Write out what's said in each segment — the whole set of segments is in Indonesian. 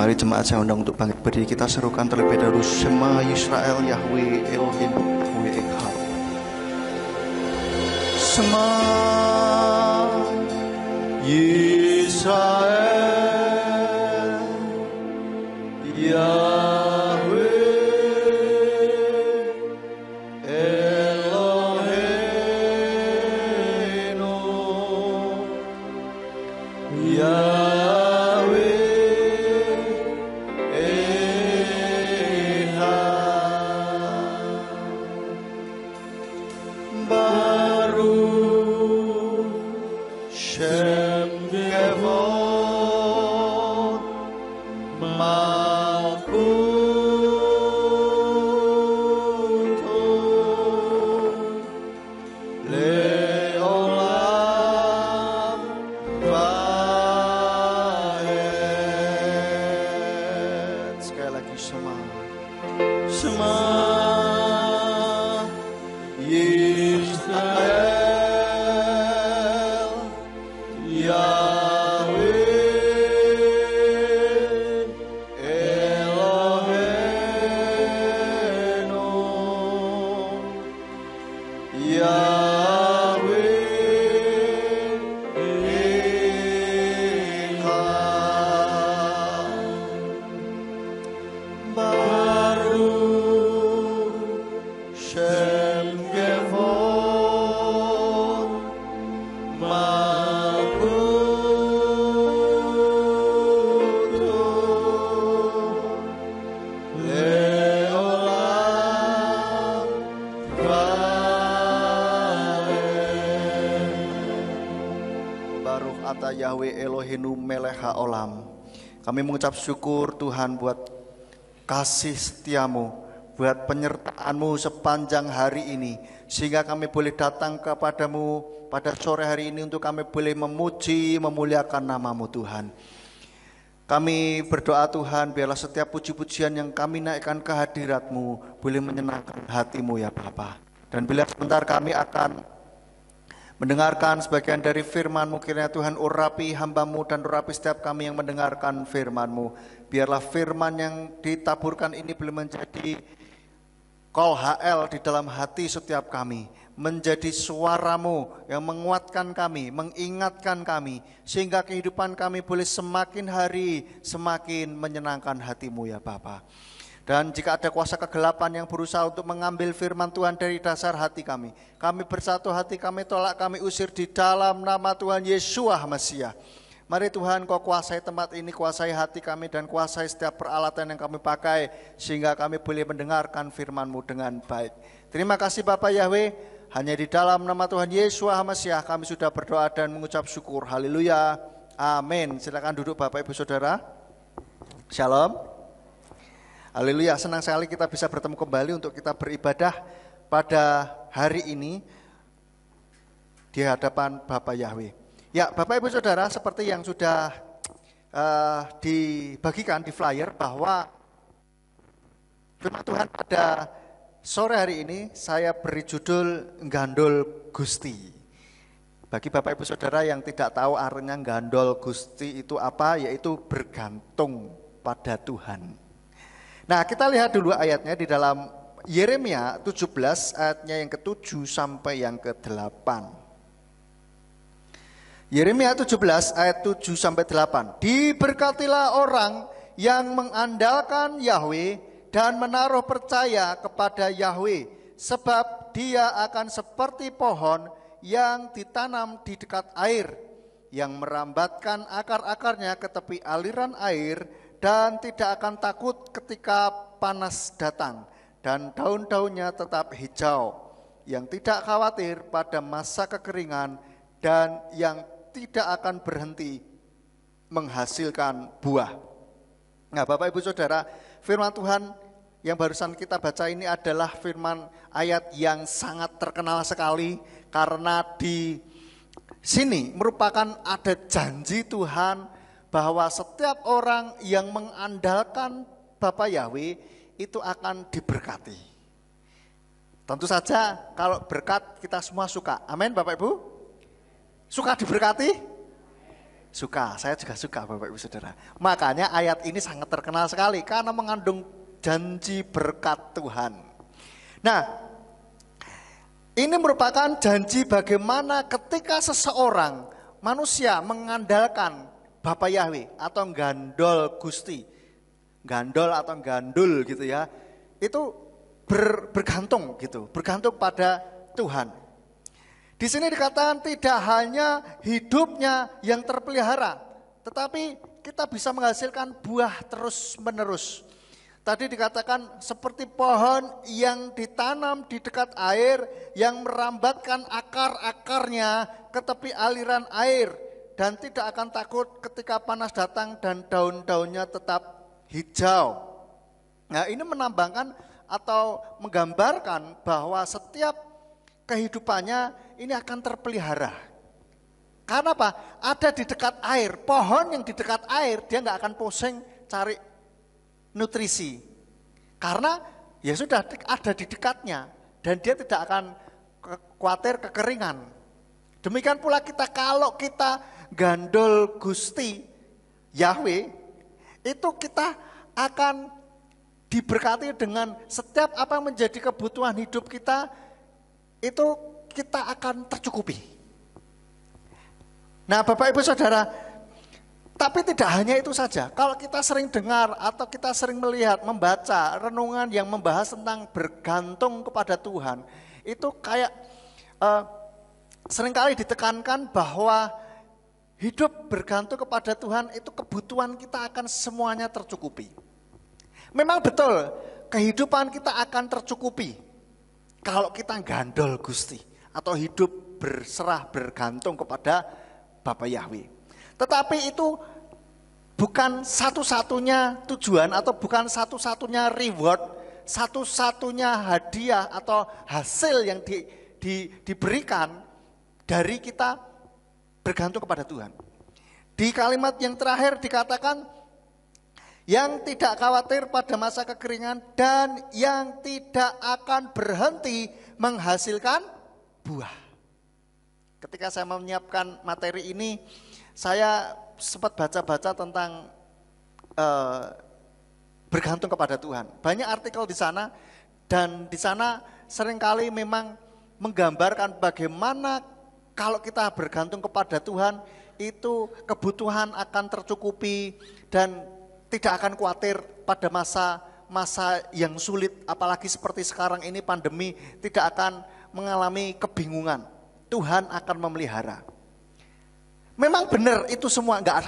Mari jemaat saya undang untuk bangkit berdiri. Kita serukan terlebih dahulu Shema Yisrael Yahweh Elohim Yahweh Echad. Shema Yisrael Yahweh Eloheinu Yahweh Echad. Baruch Shem Kevod Malkuto Leolam Vaed. Sekali lagi Shema Shema Yisrael Yahweh Eloheinu Yahweh Echad. Baruch Shem Kevod Malkuto Leolam Vaed. Baruch Ata Yahweh Eloheinu melech haolam. Kami mengucap syukur Tuhan buat kasih setiamu, buat penyertaanmu sepanjang hari ini, sehingga kami boleh datang kepadamu pada sore hari ini untuk kami boleh memuji, memuliakan namamu Tuhan. Kami berdoa Tuhan, biarlah setiap puji-pujian yang kami naikkan ke hadiratmu boleh menyenangkan hatimu ya Bapa. Dan bila sebentar kami akan mendengarkan sebagian dari firman-Mu, kiranya Tuhan urapi hamba-Mu dan urapi setiap kami yang mendengarkan firman-Mu. Biarlah firman yang ditaburkan ini boleh menjadi kol HL di dalam hati setiap kami, menjadi suara-Mu yang menguatkan kami, mengingatkan kami, sehingga kehidupan kami boleh semakin hari semakin menyenangkan hati-Mu ya Bapa. Dan jika ada kuasa kegelapan yang berusaha untuk mengambil firman Tuhan dari dasar hati kami bersatu hati, kami tolak, kami usir di dalam nama Tuhan Yesus Mesias. Mari Tuhan, Kau kuasai tempat ini, kuasai hati kami, dan kuasai setiap peralatan yang kami pakai, sehingga kami boleh mendengarkan firman-Mu dengan baik. Terima kasih Bapak Yahweh, hanya di dalam nama Tuhan Yesus Mesias kami sudah berdoa dan mengucap syukur. Haleluya, amin. Silakan duduk Bapak Ibu Saudara. Shalom. Haleluya, senang sekali kita bisa bertemu kembali untuk kita beribadah pada hari ini di hadapan Bapak Yahweh. Ya, Bapak Ibu Saudara, seperti yang sudah dibagikan di flyer bahwa firman Tuhan pada sore hari ini saya beri judul Gandol Gusti. Bagi Bapak Ibu Saudara yang tidak tahu artinya gandol Gusti itu apa, yaitu bergantung pada Tuhan. Nah, kita lihat dulu ayatnya di dalam Yeremia 17 ayatnya yang ke-7 sampai yang ke-8. Yeremia 17 ayat 7 sampai 8. Diberkatilah orang yang mengandalkan Yahweh dan menaruh percaya kepada Yahweh, sebab dia akan seperti pohon yang ditanam di dekat air, yang merambatkan akar-akarnya ke tepi aliran air, dan tidak akan takut ketika panas datang, dan daun-daunnya tetap hijau, yang tidak khawatir pada masa kekeringan, dan yang tidak akan berhenti menghasilkan buah. Nah, Bapak Ibu Saudara, firman Tuhan yang barusan kita baca ini adalah firman ayat yang sangat terkenal sekali, karena di sini merupakan ada janji Tuhan bahwa setiap orang yang mengandalkan Bapa Yahweh itu akan diberkati. Tentu saja kalau berkat kita semua suka. Amin Bapak Ibu? Suka diberkati? Suka, saya juga suka Bapak Ibu Saudara. Makanya ayat ini sangat terkenal sekali karena mengandung janji berkat Tuhan. Nah, ini merupakan janji bagaimana ketika seseorang manusia mengandalkan Bapa Yahweh atau gandol Gusti, gandol atau gandul gitu ya, itu bergantung gitu, bergantung pada Tuhan. Di sini dikatakan tidak hanya hidupnya yang terpelihara, tetapi kita bisa menghasilkan buah terus menerus. Tadi dikatakan seperti pohon yang ditanam di dekat air, yang merambatkan akar-akarnya ke tepi aliran air, dan tidak akan takut ketika panas datang dan daun-daunnya tetap hijau. Nah, ini menambahkan atau menggambarkan bahwa setiap kehidupannya ini akan terpelihara. Karena apa? Ada di dekat air. Pohon yang di dekat air dia nggak akan pusing cari nutrisi. Karena ya sudah ada di dekatnya dan dia tidak akan khawatir kekeringan. Demikian pula kita, kalau kita gandol Gusti Yahweh, itu kita akan diberkati dengan setiap apa yang menjadi kebutuhan hidup kita, itu kita akan tercukupi. Nah Bapak Ibu Saudara, tapi tidak hanya itu saja. Kalau kita sering dengar atau kita sering melihat, membaca renungan yang membahas tentang bergantung kepada Tuhan, itu kayak seringkali ditekankan bahwa hidup bergantung kepada Tuhan itu kebutuhan kita akan semuanya tercukupi. Memang betul, kehidupan kita akan tercukupi kalau kita gandol Gusti atau hidup berserah bergantung kepada Bapa Yahweh. Tetapi itu bukan satu-satunya tujuan atau bukan satu-satunya reward, satu-satunya hadiah atau hasil yang diberikan dari kita bergantung kepada Tuhan. Di kalimat yang terakhir dikatakan yang tidak khawatir pada masa kekeringan dan yang tidak akan berhenti menghasilkan buah. Ketika saya menyiapkan materi ini, saya sempat baca-baca tentang bergantung kepada Tuhan. Banyak artikel di sana dan di sana seringkali memang menggambarkan bagaimana kalau kita bergantung kepada Tuhan itu kebutuhan akan tercukupi dan tidak akan khawatir pada masa yang sulit, apalagi seperti sekarang ini pandemi, tidak akan mengalami kebingungan. Tuhan akan memelihara. Memang benar itu semua nggak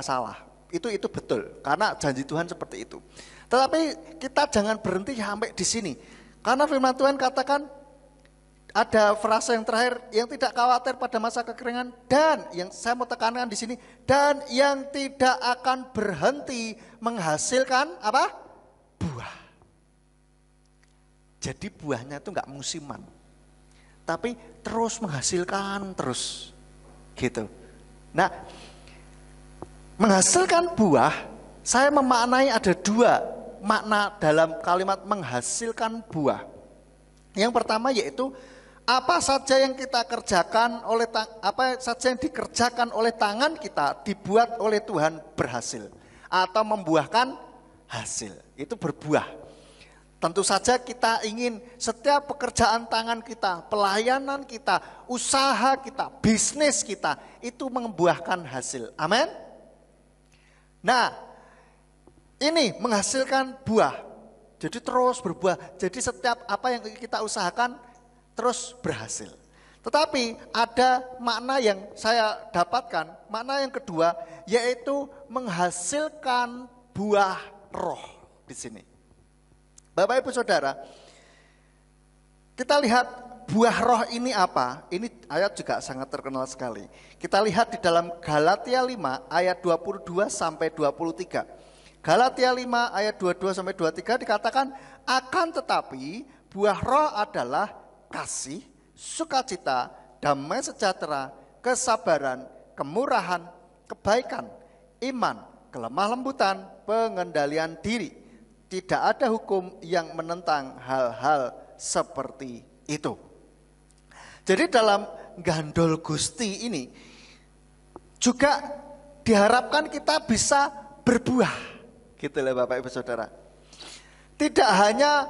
salah. Itu betul karena janji Tuhan seperti itu. Tetapi kita jangan berhenti sampai di sini. Karena firman Tuhan katakan ada frase yang terakhir, yang tidak khawatir pada masa kekeringan dan yang saya mau tekankan di sini, dan yang tidak akan berhenti menghasilkan apa? Buah. Jadi buahnya itu nggak musiman, tapi terus menghasilkan terus, gitu. Nah, menghasilkan buah, saya memaknai ada dua makna dalam kalimat menghasilkan buah. Yang pertama yaitu apa saja yang kita kerjakan oleh apa saja yang dikerjakan oleh tangan kita dibuat oleh Tuhan berhasil atau membuahkan hasil, itu berbuah. Tentu saja kita ingin setiap pekerjaan tangan kita, pelayanan kita, usaha kita, bisnis kita itu membuahkan hasil. Amin. Nah, ini menghasilkan buah. Jadi terus berbuah. Jadi setiap apa yang kita usahakan terus berhasil. Tetapi ada makna yang saya dapatkan, makna yang kedua yaitu menghasilkan buah roh di sini. Bapak Ibu Saudara, kita lihat buah roh ini apa? Ini ayat juga sangat terkenal sekali. Kita lihat di dalam Galatia 5 ayat 22 sampai 23. Galatia 5 ayat 22 sampai 23 dikatakan, akan tetapi buah roh adalah kasih, sukacita, damai sejahtera, kesabaran, kemurahan, kebaikan, iman, kelemah lembutan, pengendalian diri. Tidak ada hukum yang menentang hal-hal seperti itu. Jadi dalam gandol Gusti ini juga diharapkan kita bisa berbuah. Gitu loh Bapak Ibu Saudara. Tidak hanya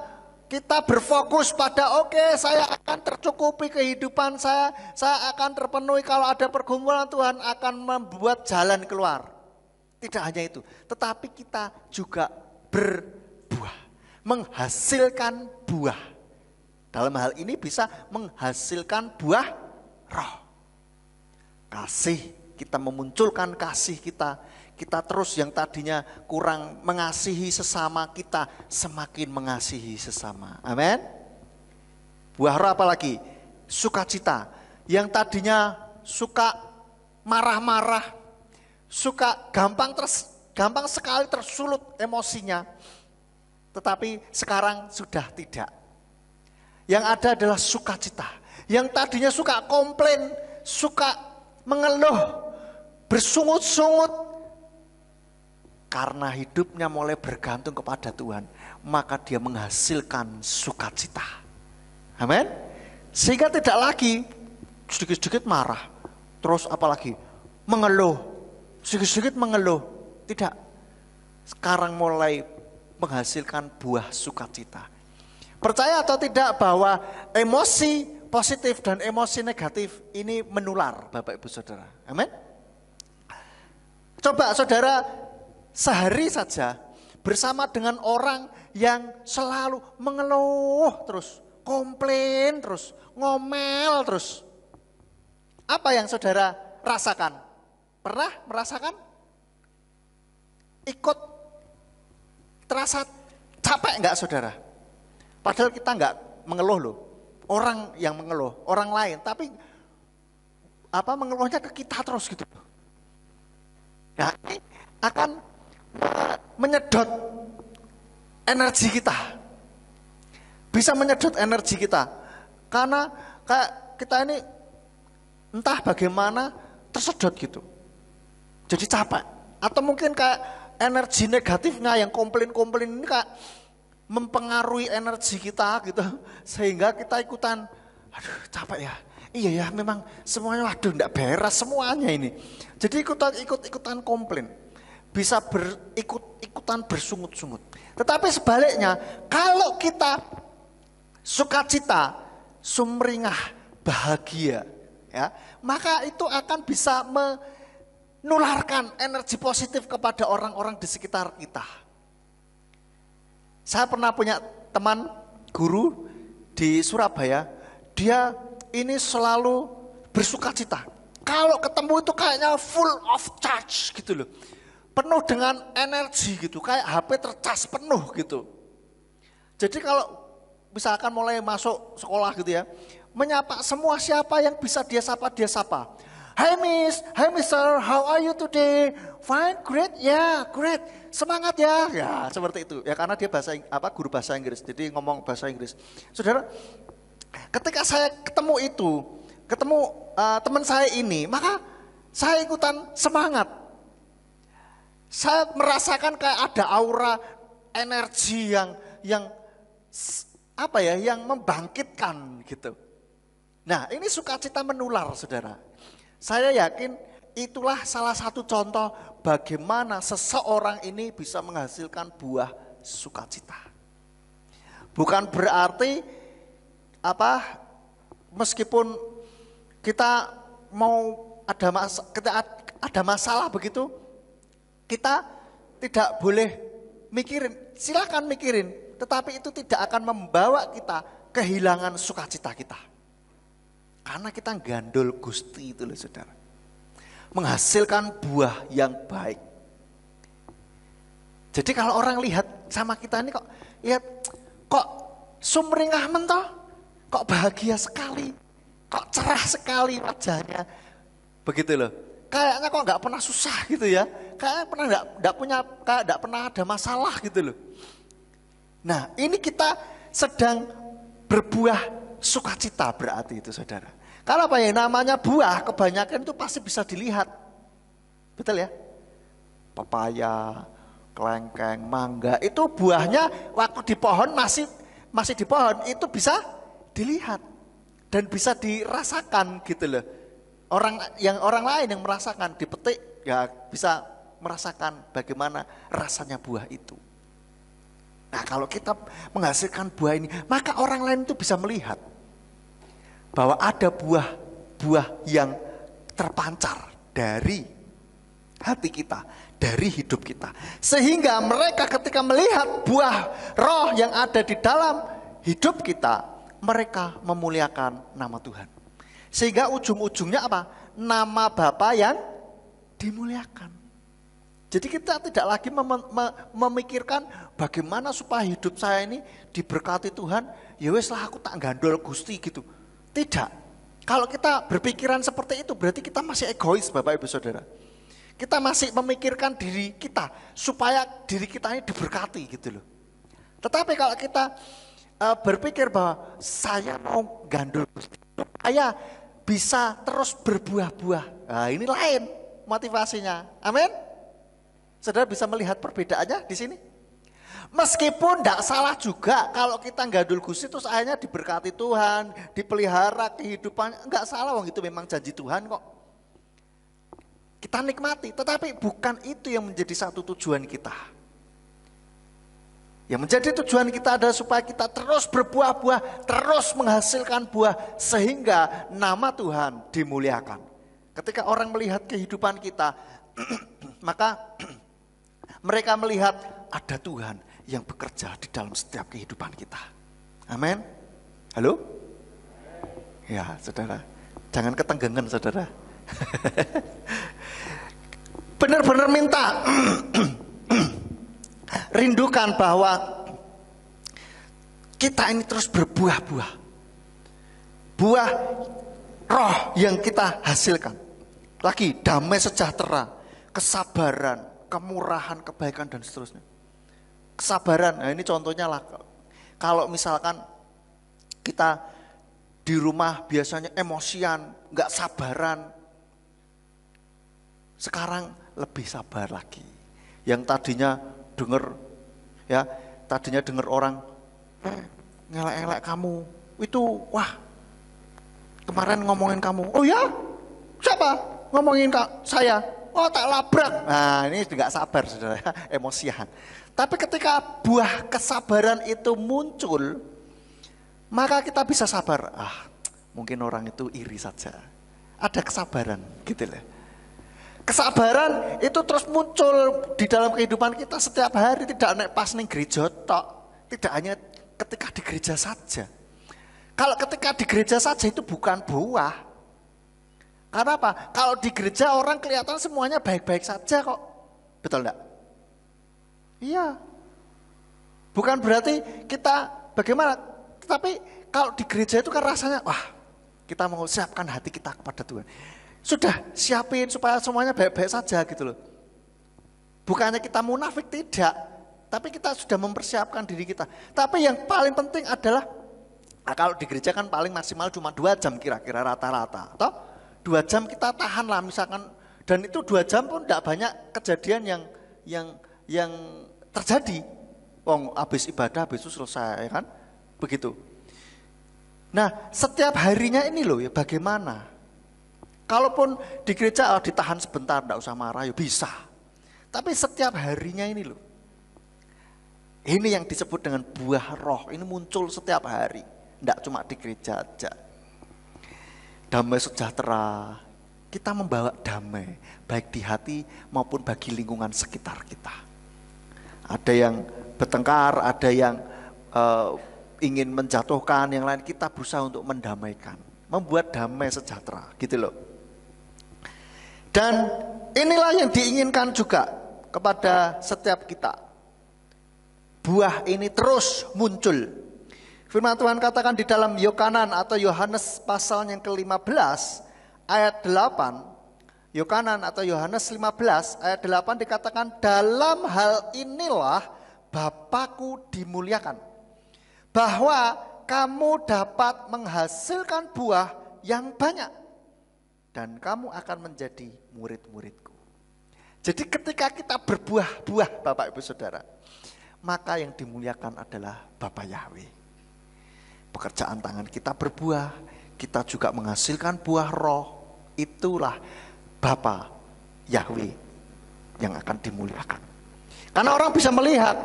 kita berfokus pada oke, saya akan tercukupi kehidupan saya akan terpenuhi kalau ada pergumulan Tuhan akan membuat jalan keluar. Tidak hanya itu, tetapi kita juga berbuah, menghasilkan buah. Dalam hal ini bisa menghasilkan buah roh. Kasih, kita memunculkan kasih kita terus yang tadinya kurang mengasihi sesama, kita semakin mengasihi sesama. Amin. Buah roh apa lagi? Sukacita. Yang tadinya suka marah-marah, suka gampang sekali tersulut emosinya, tetapi sekarang sudah tidak. Yang ada adalah sukacita. Yang tadinya suka komplain, suka mengeluh, bersungut-sungut, karena hidupnya mulai bergantung kepada Tuhan, maka dia menghasilkan sukacita. Amin. Sehingga tidak lagi sedikit-sedikit marah, terus apalagi mengeluh, sedikit-sedikit mengeluh. Tidak. Sekarang mulai menghasilkan buah sukacita. Percaya atau tidak bahwa emosi positif dan emosi negatif ini menular, Bapak Ibu Saudara. Amin. Coba saudara sehari saja bersama dengan orang yang selalu mengeluh terus, komplain terus, ngomel terus. Apa yang saudara rasakan? Pernah merasakan? Ikut terasa capek enggak saudara? Padahal kita enggak mengeluh loh. Orang yang mengeluh, orang lain, tapi mengeluhnya ke kita terus gitu. Nah, ini akan menyedot energi kita. Bisa menyedot energi kita. Karena kayak kita ini entah bagaimana tersedot gitu. Jadi capek. Atau mungkin kayak energi negatifnya yang komplain-komplain ini kayak mempengaruhi energi kita gitu. Sehingga kita ikutan, aduh capek ya. Iya ya memang semuanya waduh enggak beres semuanya ini. Jadi ikutan komplain. Bisa ikutan bersungut-sungut. Tetapi sebaliknya, kalau kita sukacita, sumringah, bahagia, ya, maka itu akan bisa menularkan energi positif kepada orang-orang di sekitar kita. Saya pernah punya teman guru di Surabaya, dia ini selalu bersukacita. Kalau ketemu itu kayaknya full of charge gitu loh. Penuh dengan energi gitu, kayak HP tercas penuh gitu. Jadi kalau misalkan mulai masuk sekolah gitu ya, menyapa semua siapa yang bisa dia sapa. Hi Miss, hi Mister, how are you today? Fine, great, ya, great. Semangat ya. Ya, seperti itu. Ya karena dia guru bahasa Inggris, jadi ngomong bahasa Inggris. Saudara, ketika saya ketemu teman saya ini, maka saya ikutan semangat. Saya merasakan kayak ada aura energi yang membangkitkan gitu. Nah, ini sukacita menular, saudara. Saya yakin itulah salah satu contoh bagaimana seseorang ini bisa menghasilkan buah sukacita. Bukan berarti meskipun kita mau ada masalah begitu, kita tidak boleh mikirin, silakan mikirin, tetapi itu tidak akan membawa kita kehilangan sukacita kita. Karena kita gandol Gusti itu loh saudara. Menghasilkan buah yang baik. Jadi kalau orang lihat sama kita ini kok sumringah mentoh, kok bahagia sekali, kok cerah sekali wajahnya. Begitu loh. Kayaknya kok nggak pernah susah gitu ya. Kayaknya nggak pernah ada masalah gitu loh. Nah, ini kita sedang berbuah sukacita berarti itu saudara. Kalau apa yang namanya buah kebanyakan itu pasti bisa dilihat. Betul ya? Pepaya, kelengkeng, mangga itu buahnya waktu di pohon masih di pohon itu bisa dilihat dan bisa dirasakan gitu loh. Orang lain yang merasakan dipetik ya bisa merasakan bagaimana rasanya buah itu. Nah, kalau kita menghasilkan buah ini, maka orang lain itu bisa melihat bahwa ada buah-buah yang terpancar dari hati kita, dari hidup kita. Sehingga mereka ketika melihat buah roh yang ada di dalam hidup kita, mereka memuliakan nama Tuhan. Sehingga ujung-ujungnya apa? Nama Bapa yang dimuliakan. Jadi kita tidak lagi memikirkan bagaimana supaya hidup saya ini diberkati Tuhan. Ya wes lah aku tak gandol Gusti gitu. Tidak. Kalau kita berpikiran seperti itu berarti kita masih egois Bapak Ibu Saudara. Kita masih memikirkan diri kita supaya diri kita ini diberkati gitu loh. Tetapi kalau kita berpikir bahwa saya mau gandol Gusti, saya bisa terus berbuah-buah. Nah, ini lain motivasinya. Amin. Saudara bisa melihat perbedaannya di sini. Meskipun tidak salah juga kalau kita gandul Gusti terus akhirnya diberkati Tuhan, dipelihara kehidupan, enggak salah, wong itu memang janji Tuhan kok. Kita nikmati, tetapi bukan itu yang menjadi satu tujuan kita. Yang menjadi tujuan kita adalah supaya kita terus berbuah-buah, terus menghasilkan buah sehingga nama Tuhan dimuliakan. Ketika orang melihat kehidupan kita, maka mereka melihat ada Tuhan yang bekerja di dalam setiap kehidupan kita. Amin. Halo? Ya, saudara. Jangan ketenggengan, saudara. Benar-benar minta rindukan bahwa kita ini terus berbuah-buah. Buah roh yang kita hasilkan. Lagi damai sejahtera, kesabaran, kemurahan, kebaikan dan seterusnya. Kesabaran, nah ini contohnya lah. Kalau misalkan kita di rumah biasanya emosian, nggak sabaran, sekarang lebih sabar lagi. Yang tadinya dengar orang ngelek-ngelek kamu, itu wah kemarin ngomongin kamu, oh ya siapa ngomongin saya? Oh tak labrak. Nah ini nggak sabar saudara, emosian. Tapi ketika buah kesabaran itu muncul, maka kita bisa sabar. Mungkin orang itu iri saja. Ada kesabaran gitu loh. Kesabaran itu terus muncul di dalam kehidupan kita setiap hari. Tidak naik pas ning gereja tok. Tidak hanya ketika di gereja saja. Kalau ketika di gereja saja itu bukan buah. Karena apa? Kalau di gereja orang kelihatan semuanya baik-baik saja kok. Betul enggak? Iya. Bukan berarti kita bagaimana. Tapi kalau di gereja itu kan rasanya, wah kita mau siapkan hati kita kepada Tuhan. Sudah siapin supaya semuanya baik-baik saja gitu loh. Bukannya kita munafik, tidak. Tapi kita sudah mempersiapkan diri kita. Tapi yang paling penting adalah, kalau di gereja kan paling maksimal cuma 2 jam kira-kira rata-rata. Toh? 2 jam kita tahan lah misalkan, dan itu 2 jam pun tidak banyak kejadian yang terjadi. Habis ibadah, habis itu selesai kan, begitu. Nah setiap harinya ini loh ya bagaimana. Kalaupun di gereja ditahan sebentar, tidak usah marah, ya bisa. Tapi setiap harinya ini loh. Ini yang disebut dengan buah roh, ini muncul setiap hari. Tidak cuma di gereja aja. Damai sejahtera, kita membawa damai baik di hati maupun bagi lingkungan sekitar kita. Ada yang bertengkar, ada yang ingin menjatuhkan, yang lain kita berusaha untuk mendamaikan, membuat damai sejahtera gitu loh. Dan inilah yang diinginkan juga kepada setiap kita. Buah ini terus muncul. Firman Tuhan katakan di dalam Yohanan atau Yohanes pasal yang ke-15 ayat 8. Yohanan atau Yohanes 15 ayat 8 dikatakan, dalam hal inilah Bapakku dimuliakan, bahwa kamu dapat menghasilkan buah yang banyak, dan kamu akan menjadi murid-muridku. Jadi ketika kita berbuah-buah Bapak Ibu Saudara, maka yang dimuliakan adalah Bapa Yahweh. Pekerjaan tangan kita berbuah, kita juga menghasilkan buah roh. Itulah Bapa Yahweh yang akan dimuliakan. Karena orang bisa melihat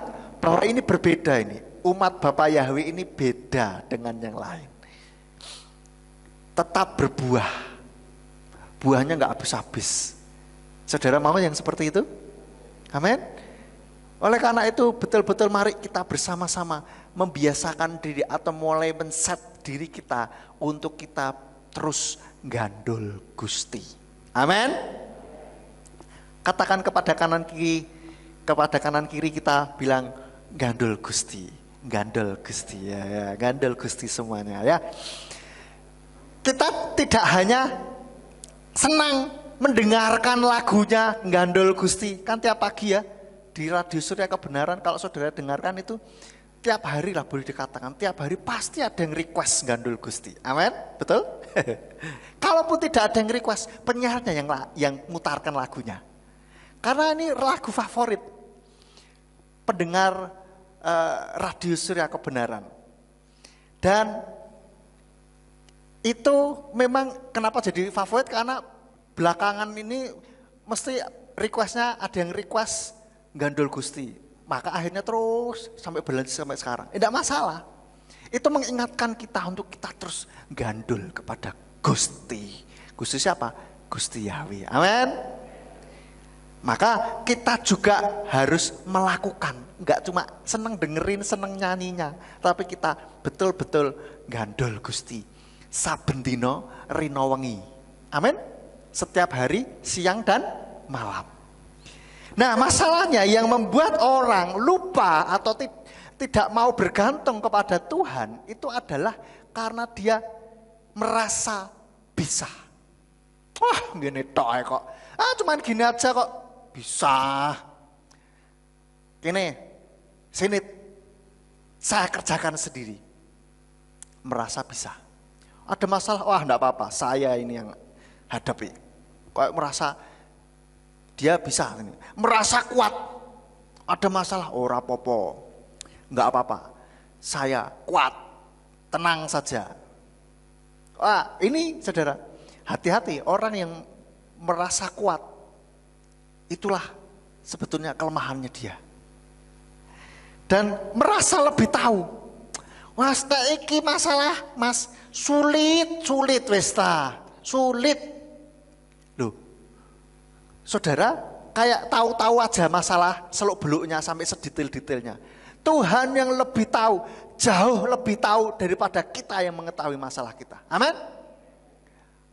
bahwa ini berbeda ini. Umat Bapa Yahweh ini beda dengan yang lain. Tetap berbuah. Buahnya nggak habis-habis. Saudara mau yang seperti itu? Amin. Oleh karena itu betul-betul mari kita bersama-sama membiasakan diri atau mulai men-set diri kita untuk kita terus gandul Gusti. Amin. Katakan kepada kanan kiri kita bilang gandul Gusti, gandul Gusti ya, gandul Gusti semuanya ya. Kita tidak hanya senang mendengarkan lagunya gandul Gusti, kan tiap pagi ya di Radio Surya Kebenaran kalau saudara dengarkan itu tiap hari lah boleh dikatakan, tiap hari pasti ada yang request gandul Gusti. Amin, betul? Kalaupun tidak ada yang request, penyiarnya yang mutarkan lagunya. Karena ini lagu favorit pendengar Radio Surya Kebenaran. Dan itu memang kenapa jadi favorit, karena belakangan ini mesti requestnya ada yang request gandul Gusti. Maka akhirnya terus sampai berlanjut sampai sekarang. Tidak masalah. Itu mengingatkan kita untuk kita terus gandul kepada Gusti. Gusti siapa? Gusti Yahweh. Amin. Maka kita juga harus melakukan. Enggak cuma seneng dengerin, seneng nyanyinya. Tapi kita betul-betul gandul Gusti. Saben dina rina wengi. Amin. Setiap hari, siang dan malam. Nah, masalahnya yang membuat orang lupa atau tidak mau bergantung kepada Tuhan itu adalah karena dia merasa bisa. Wah, gini tok kok. Cuman gini aja kok bisa. Gini, sini saya kerjakan sendiri. Merasa bisa. Ada masalah, wah enggak apa-apa, saya ini yang hadapi. Kayak merasa dia bisa, merasa kuat. Ada masalah, oh rapopo, enggak apa-apa, saya kuat, tenang saja. Wah, ini saudara, hati-hati orang yang merasa kuat, itulah sebetulnya kelemahannya dia. Dan merasa lebih tahu. Mas, iki masalah, mas, sulit westa, sulit. Loh, saudara kayak tahu-tahu aja masalah seluk-beluknya sampai sedetail-detailnya. Tuhan yang lebih tahu, jauh lebih tahu daripada kita yang mengetahui masalah kita. Amin.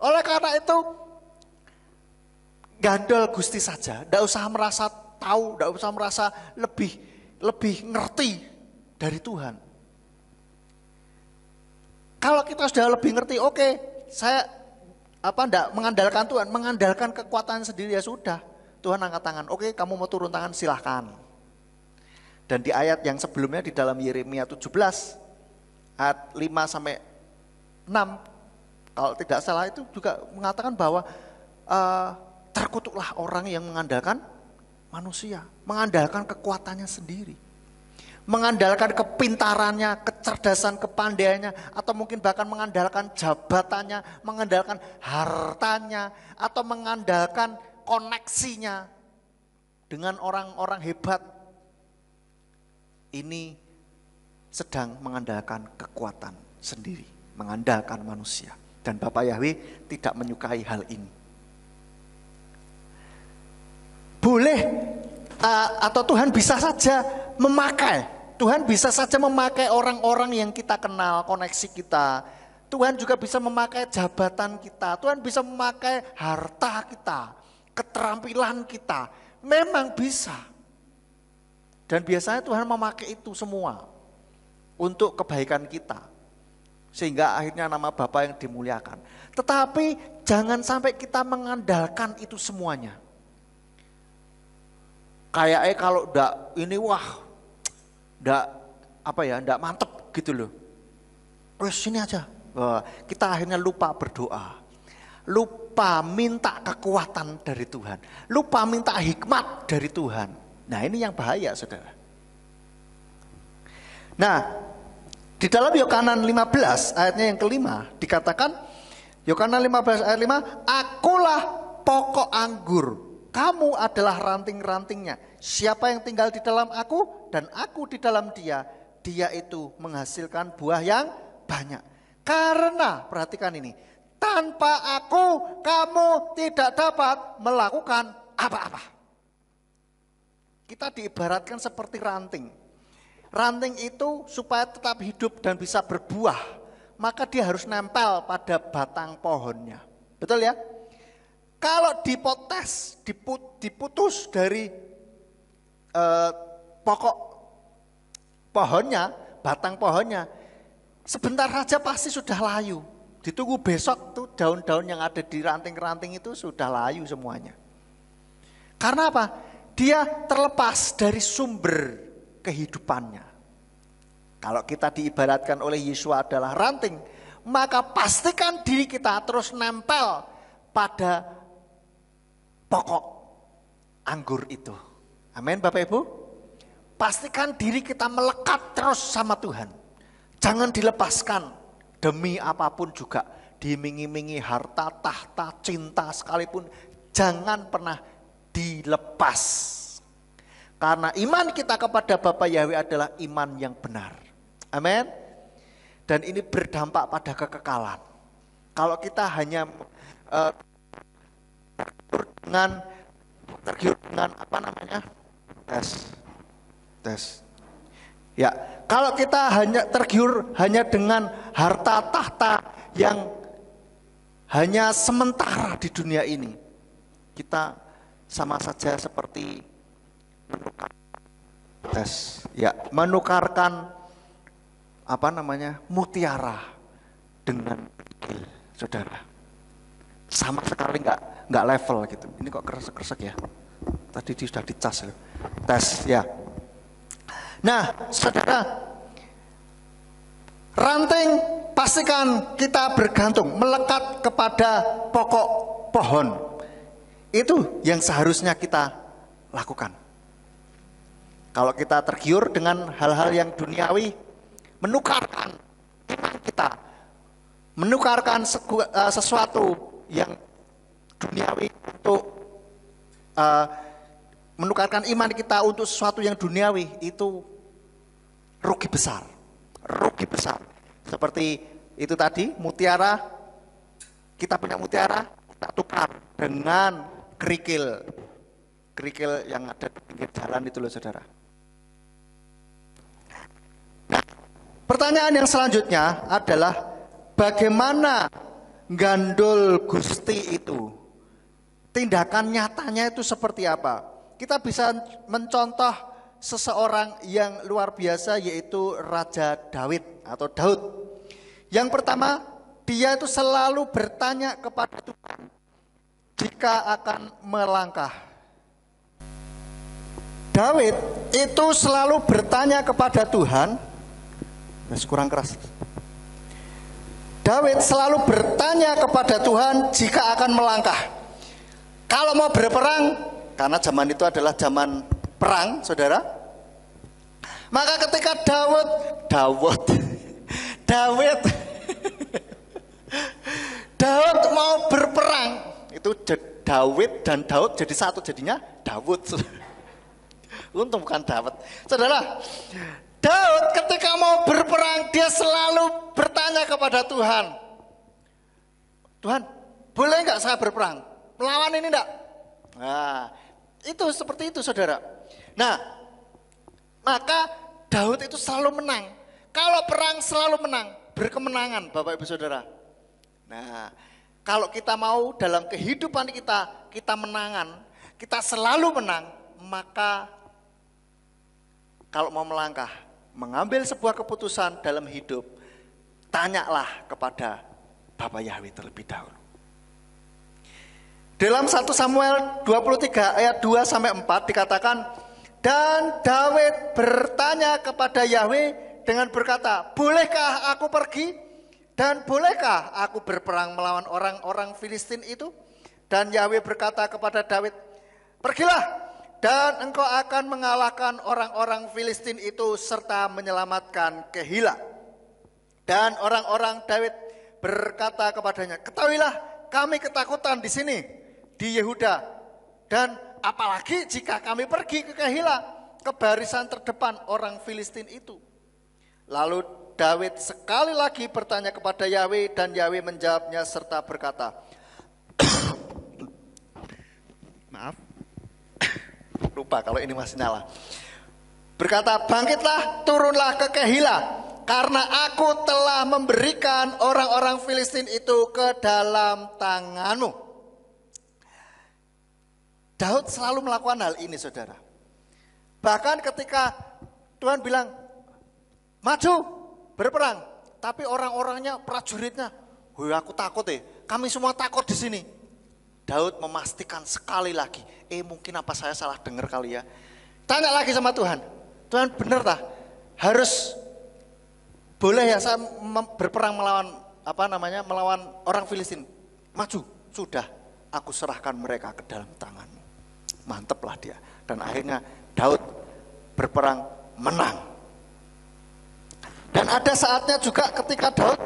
Oleh karena itu, gandul Gusti saja, tidak usah merasa tahu, tidak usah merasa lebih ngerti dari Tuhan. Kalau kita sudah lebih ngerti, oke, saya enggak mengandalkan Tuhan, mengandalkan kekuatan sendiri ya sudah. Tuhan angkat tangan, oke, kamu mau turun tangan silahkan. Dan di ayat yang sebelumnya di dalam Yeremia 17 ayat 5 sampai 6, kalau tidak salah itu juga mengatakan bahwa terkutuklah orang yang mengandalkan manusia, mengandalkan kekuatannya sendiri, mengandalkan kepintarannya, kecerdasan, kepandaiannya, atau mungkin bahkan mengandalkan jabatannya, mengandalkan hartanya, atau mengandalkan koneksinya dengan orang-orang hebat. Ini sedang mengandalkan kekuatan sendiri, mengandalkan manusia. Dan Bapa Yahweh tidak menyukai hal ini. Boleh atau Tuhan bisa saja memakai. Tuhan bisa saja memakai orang-orang yang kita kenal, koneksi kita. Tuhan juga bisa memakai jabatan kita. Tuhan bisa memakai harta kita, keterampilan kita. Memang bisa. Dan biasanya Tuhan memakai itu semua untuk kebaikan kita. Sehingga akhirnya nama Bapa yang dimuliakan. Tetapi jangan sampai kita mengandalkan itu semuanya. Kayaknya kalau enggak ini enggak mantep gitu loh. Wes sini aja. Kita akhirnya lupa berdoa. Lupa minta kekuatan dari Tuhan. Lupa minta hikmat dari Tuhan. Nah, ini yang bahaya, Saudara. Nah, di dalam Yohanes 15 ayatnya yang kelima dikatakan, Yohanes 15 ayat 5, akulah pokok anggur, Kamu adalah ranting-rantingnya. Siapa yang tinggal di dalam aku dan aku di dalam dia, dia itu menghasilkan buah yang banyak. Karena, perhatikan ini, tanpa aku kamu tidak dapat melakukan apa-apa. Kita diibaratkan seperti ranting. Ranting itu supaya tetap hidup dan bisa berbuah, maka dia harus nempel pada batang pohonnya. Betul ya? Kalau dipotes, diputus dari pokok pohonnya, batang pohonnya, sebentar saja pasti sudah layu. Ditunggu besok tuh daun-daun yang ada di ranting-ranting itu sudah layu semuanya. Karena apa? Dia terlepas dari sumber kehidupannya. Kalau kita diibaratkan oleh Yesus adalah ranting, maka pastikan diri kita terus nempel pada pokok anggur itu. Amin Bapak Ibu. Pastikan diri kita melekat terus sama Tuhan. Jangan dilepaskan demi apapun juga. Diiming-imingi harta, tahta, cinta sekalipun. Jangan pernah dilepas. Karena iman kita kepada Bapa Yahweh adalah iman yang benar. Amin. Dan ini berdampak pada kekekalan. Kalau kita hanya tergiur dengan apa namanya? Tes. Ya, kalau kita hanya tergiur hanya dengan harta tahta yang hanya sementara di dunia ini, kita sama saja seperti menukarkan apa namanya, mutiara dengan kerikil, saudara. Sama sekali nggak level gitu. Ini kok kresek-kresek ya. Tadi dia sudah dicas loh. Tes ya. Nah, saudara, ranting pastikan kita bergantung, melekat kepada pokok pohon. Itu yang seharusnya kita lakukan. Kalau kita tergiur dengan hal-hal yang duniawi, menukarkan iman kita, menukarkan sesuatu yang duniawi untuk menukarkan iman kita untuk sesuatu yang duniawi, itu rugi besar. Seperti itu tadi, mutiara, kita punya mutiara, kita tukar dengan kerikil yang ada di pinggir jalan itu loh saudara. Nah, pertanyaan yang selanjutnya adalah bagaimana gandul Gusti itu? Tindakan nyatanya itu seperti apa? Kita bisa mencontoh seseorang yang luar biasa, yaitu Raja Daud atau Daud. Yang pertama, dia itu selalu bertanya kepada Tuhan jika akan melangkah. Daud itu selalu bertanya kepada Tuhan. Kurang keras. Daud selalu bertanya kepada Tuhan jika akan melangkah. Kalau mau berperang, karena zaman itu adalah zaman perang, saudara. Maka ketika Daud mau berperang, itu Daud dan Daud jadi satu, jadinya Daud. Untung bukan Daud. Saudara, Daud ketika mau berperang, dia selalu bertanya kepada Tuhan. Tuhan, boleh nggak saya berperang? Melawan ini enggak? Nah, itu seperti itu saudara. Nah, maka Daud itu selalu menang. Kalau perang selalu menang, berkemenangan Bapak Ibu Saudara. Nah, kalau kita mau dalam kehidupan kita menangan, kita selalu menang, maka kalau mau melangkah, mengambil sebuah keputusan dalam hidup, tanyalah kepada Bapa Yahweh terlebih dahulu. Dalam 1 Samuel 23 ayat 2 sampai 4 dikatakan, dan Daud bertanya kepada Yahweh dengan berkata, bolehkah aku pergi dan bolehkah aku berperang melawan orang-orang Filistin itu? Dan Yahweh berkata kepada Daud, pergilah dan engkau akan mengalahkan orang-orang Filistin itu serta menyelamatkan Kehila. Dan orang-orang Daud berkata kepadanya, ketahuilah kami ketakutan di sini, di Yehuda, Dan apalagi jika kami pergi ke Kehila, ke barisan terdepan orang Filistin itu. Lalu Daud sekali lagi bertanya kepada Yahweh dan Yahweh menjawabnya serta berkata, maaf, lupa kalau ini masih nyala. Berkata, bangkitlah, turunlah ke Kehila, karena aku telah memberikan orang-orang Filistin itu ke dalam tanganmu. Daud selalu melakukan hal ini, saudara. Bahkan ketika Tuhan bilang, maju, berperang. Tapi orang-orangnya, prajuritnya, woi aku takut kami semua takut di sini. Daud memastikan sekali lagi, mungkin apa saya salah dengar kali ya. Tanya lagi sama Tuhan, Tuhan benar tak? Harus boleh ya saya berperang melawan orang Filistin? Maju, sudah, aku serahkan mereka ke dalam tanganmu. Manteplah dia. Dan akhirnya Daud berperang menang. Dan ada saatnya juga ketika Daud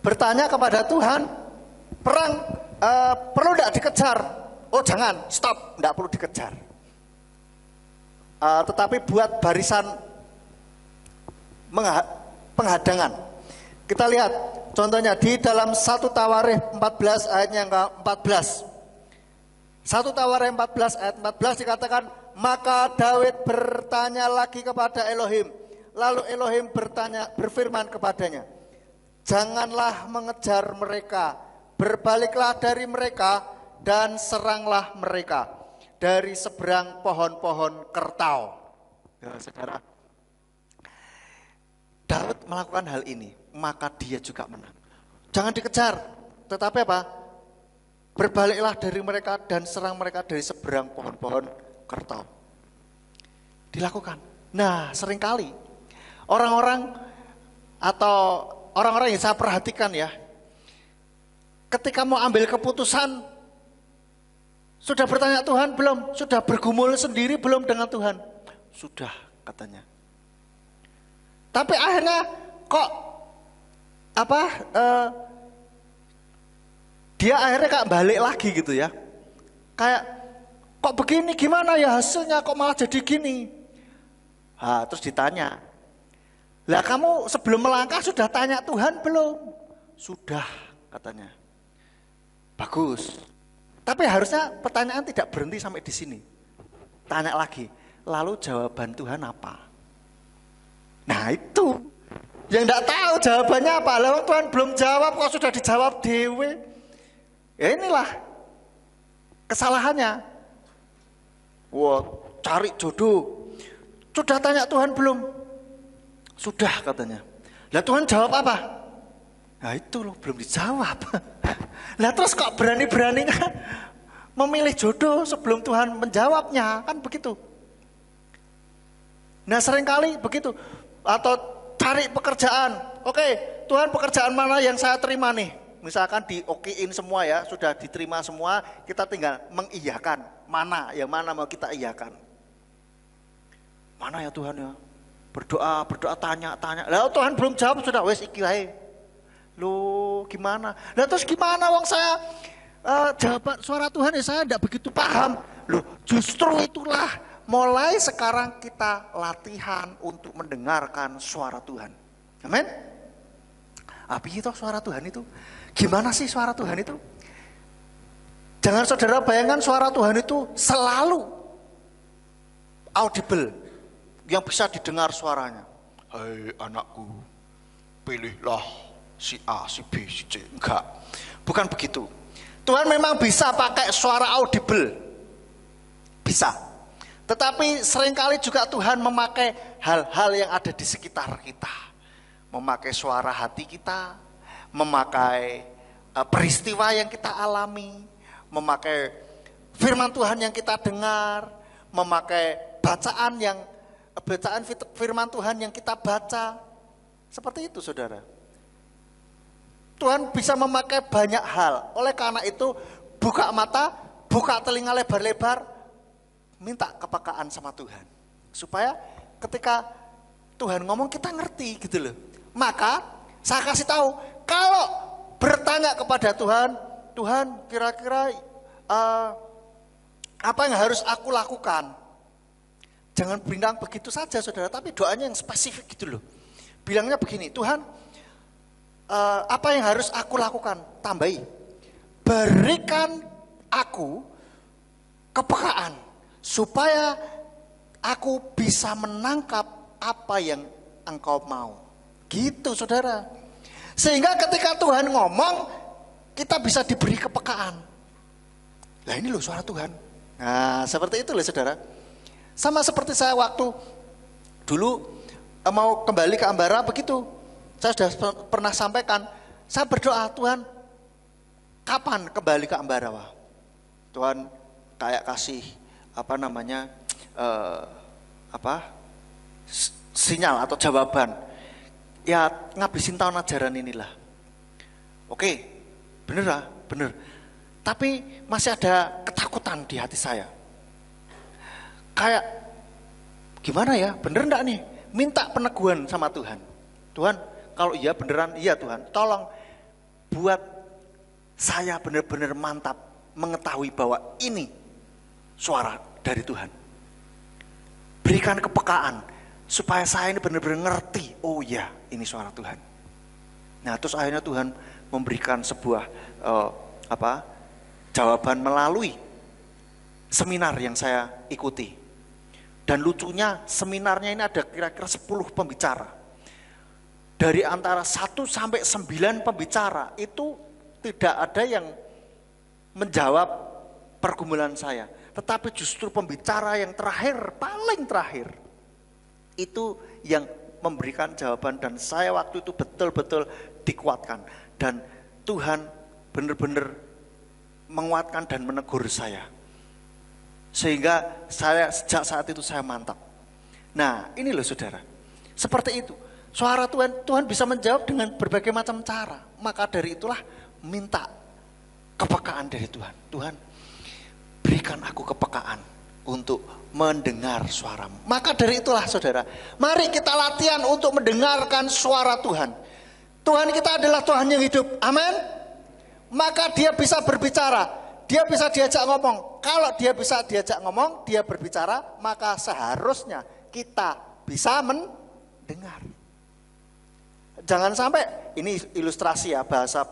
bertanya kepada Tuhan, perang perlu tidak dikejar? Oh jangan, stop, tidak perlu dikejar. Tetapi buat barisan penghadangan. Kita lihat contohnya di dalam 1 Tawarikh 14 ayatnya yang ke-14. 1 Tawarikh 14 ayat 14 dikatakan, maka Daud bertanya lagi kepada Elohim. Lalu Elohim berfirman kepadanya, janganlah mengejar mereka, berbaliklah dari mereka dan seranglah mereka dari seberang pohon-pohon kertau. Ya, saudara, Daud melakukan hal ini, maka dia juga menang. Jangan dikejar, tetapi apa? Berbaliklah dari mereka dan serang mereka dari seberang pohon-pohon kertau. Dilakukan. Nah, seringkali orang-orang yang saya perhatikan ya, ketika mau ambil keputusan, sudah bertanya Tuhan belum? Sudah bergumul sendiri belum dengan Tuhan? Sudah, katanya. Tapi akhirnya kok dia akhirnya kayak balik lagi gitu ya. Kayak kok begini, gimana ya hasilnya, kok malah jadi gini. Terus ditanya, lah kamu sebelum melangkah sudah tanya Tuhan belum? Sudah, katanya. Bagus. Tapi harusnya pertanyaan tidak berhenti sampai di sini. Tanya lagi, lalu jawaban Tuhan apa? Nah itu, yang tidak tahu jawabannya apa. Lalu Tuhan belum jawab, kok sudah dijawab dewe. Ya inilah kesalahannya. Wah, cari jodoh. Sudah tanya Tuhan belum? Sudah, katanya. Lah Tuhan jawab apa? Nah itu loh, belum dijawab. Lah terus kok berani-beraninya memilih jodoh sebelum Tuhan menjawabnya, kan begitu. Nah seringkali begitu. Atau cari pekerjaan. Oke, Tuhan pekerjaan mana yang saya terima nih? Misalkan diokein semua ya, sudah diterima semua, kita tinggal mengiyakan. Mana, yang mana mau kita iyakan? Mana ya Tuhan ya? Berdoa, tanya. Lalu Tuhan belum jawab, sudah wes iki wae. Loh gimana? Lah terus gimana wong saya jawaban suara Tuhan ya saya tidak begitu paham. Loh justru itulah mulai sekarang kita latihan untuk mendengarkan suara Tuhan. Amin. Apa itu suara Tuhan itu? Gimana sih suara Tuhan itu? Jangan saudara bayangkan suara Tuhan itu selalu audible, yang bisa didengar suaranya. Hai anakku, pilihlah si A, si B, si C. Enggak, bukan begitu. Tuhan memang bisa pakai suara audible, bisa. Tetapi seringkali juga Tuhan memakai hal-hal yang ada di sekitar kita. Memakai suara hati kita, memakai peristiwa yang kita alami, memakai firman Tuhan yang kita dengar, memakai bacaan firman Tuhan yang kita baca. Seperti itu saudara. Tuhan bisa memakai banyak hal. Oleh karena itu buka mata, buka telinga lebar-lebar, minta kepekaan sama Tuhan. Supaya ketika Tuhan ngomong kita ngerti gitu loh. Maka saya kasih tahu, kalau bertanya kepada Tuhan, Tuhan kira-kira Apa yang harus aku lakukan? Jangan bilang begitu saja saudara, tapi doanya yang spesifik gitu loh. Bilangnya begini, Tuhan, apa yang harus aku lakukan? Tambahi, berikan aku kepekaan supaya aku bisa menangkap apa yang engkau mau. Gitu saudara. Sehingga ketika Tuhan ngomong, kita bisa diberi kepekaan. Nah ini loh suara Tuhan. Nah seperti itu loh saudara. Sama seperti saya waktu dulu mau kembali ke Ambara begitu. Saya sudah pernah sampaikan, saya berdoa, Tuhan kapan kembali ke Ambara? Wah, Tuhan kayak kasih sinyal atau jawaban. Ya ngabisin tahun ajaran inilah. Oke, bener. Tapi masih ada ketakutan di hati saya. Kayak gimana ya, bener enggak nih? Minta peneguhan sama Tuhan. Tuhan, kalau iya beneran, iya Tuhan. Tolong buat saya benar-benar mantap mengetahui bahwa ini suara dari Tuhan. Berikan kepekaan supaya saya ini benar-benar ngerti, oh iya ini suara Tuhan. Nah terus akhirnya Tuhan memberikan sebuah jawaban melalui seminar yang saya ikuti. Dan lucunya seminarnya ini ada kira-kira 10 pembicara. Dari antara 1 sampai 9 pembicara itu tidak ada yang menjawab pergumulan saya. Tetapi justru pembicara yang terakhir, paling terakhir, itu yang memberikan jawaban dan saya waktu itu betul-betul dikuatkan. Dan Tuhan benar-benar menguatkan dan menegur saya. Sehingga saya sejak saat itu saya mantap. Nah ini loh saudara, seperti itu. Suara Tuhan bisa menjawab dengan berbagai macam cara. Maka dari itulah minta kepekaan dari Tuhan. Tuhan berikan aku kepekaan untuk mendengar suaramu. Maka dari itulah saudara, mari kita latihan untuk mendengarkan suara Tuhan. Tuhan kita adalah Tuhan yang hidup, amin. Maka dia bisa berbicara, dia bisa diajak ngomong. Kalau dia bisa diajak ngomong, dia berbicara, maka seharusnya kita bisa mendengar. Jangan sampai, ini ilustrasi ya, bahasa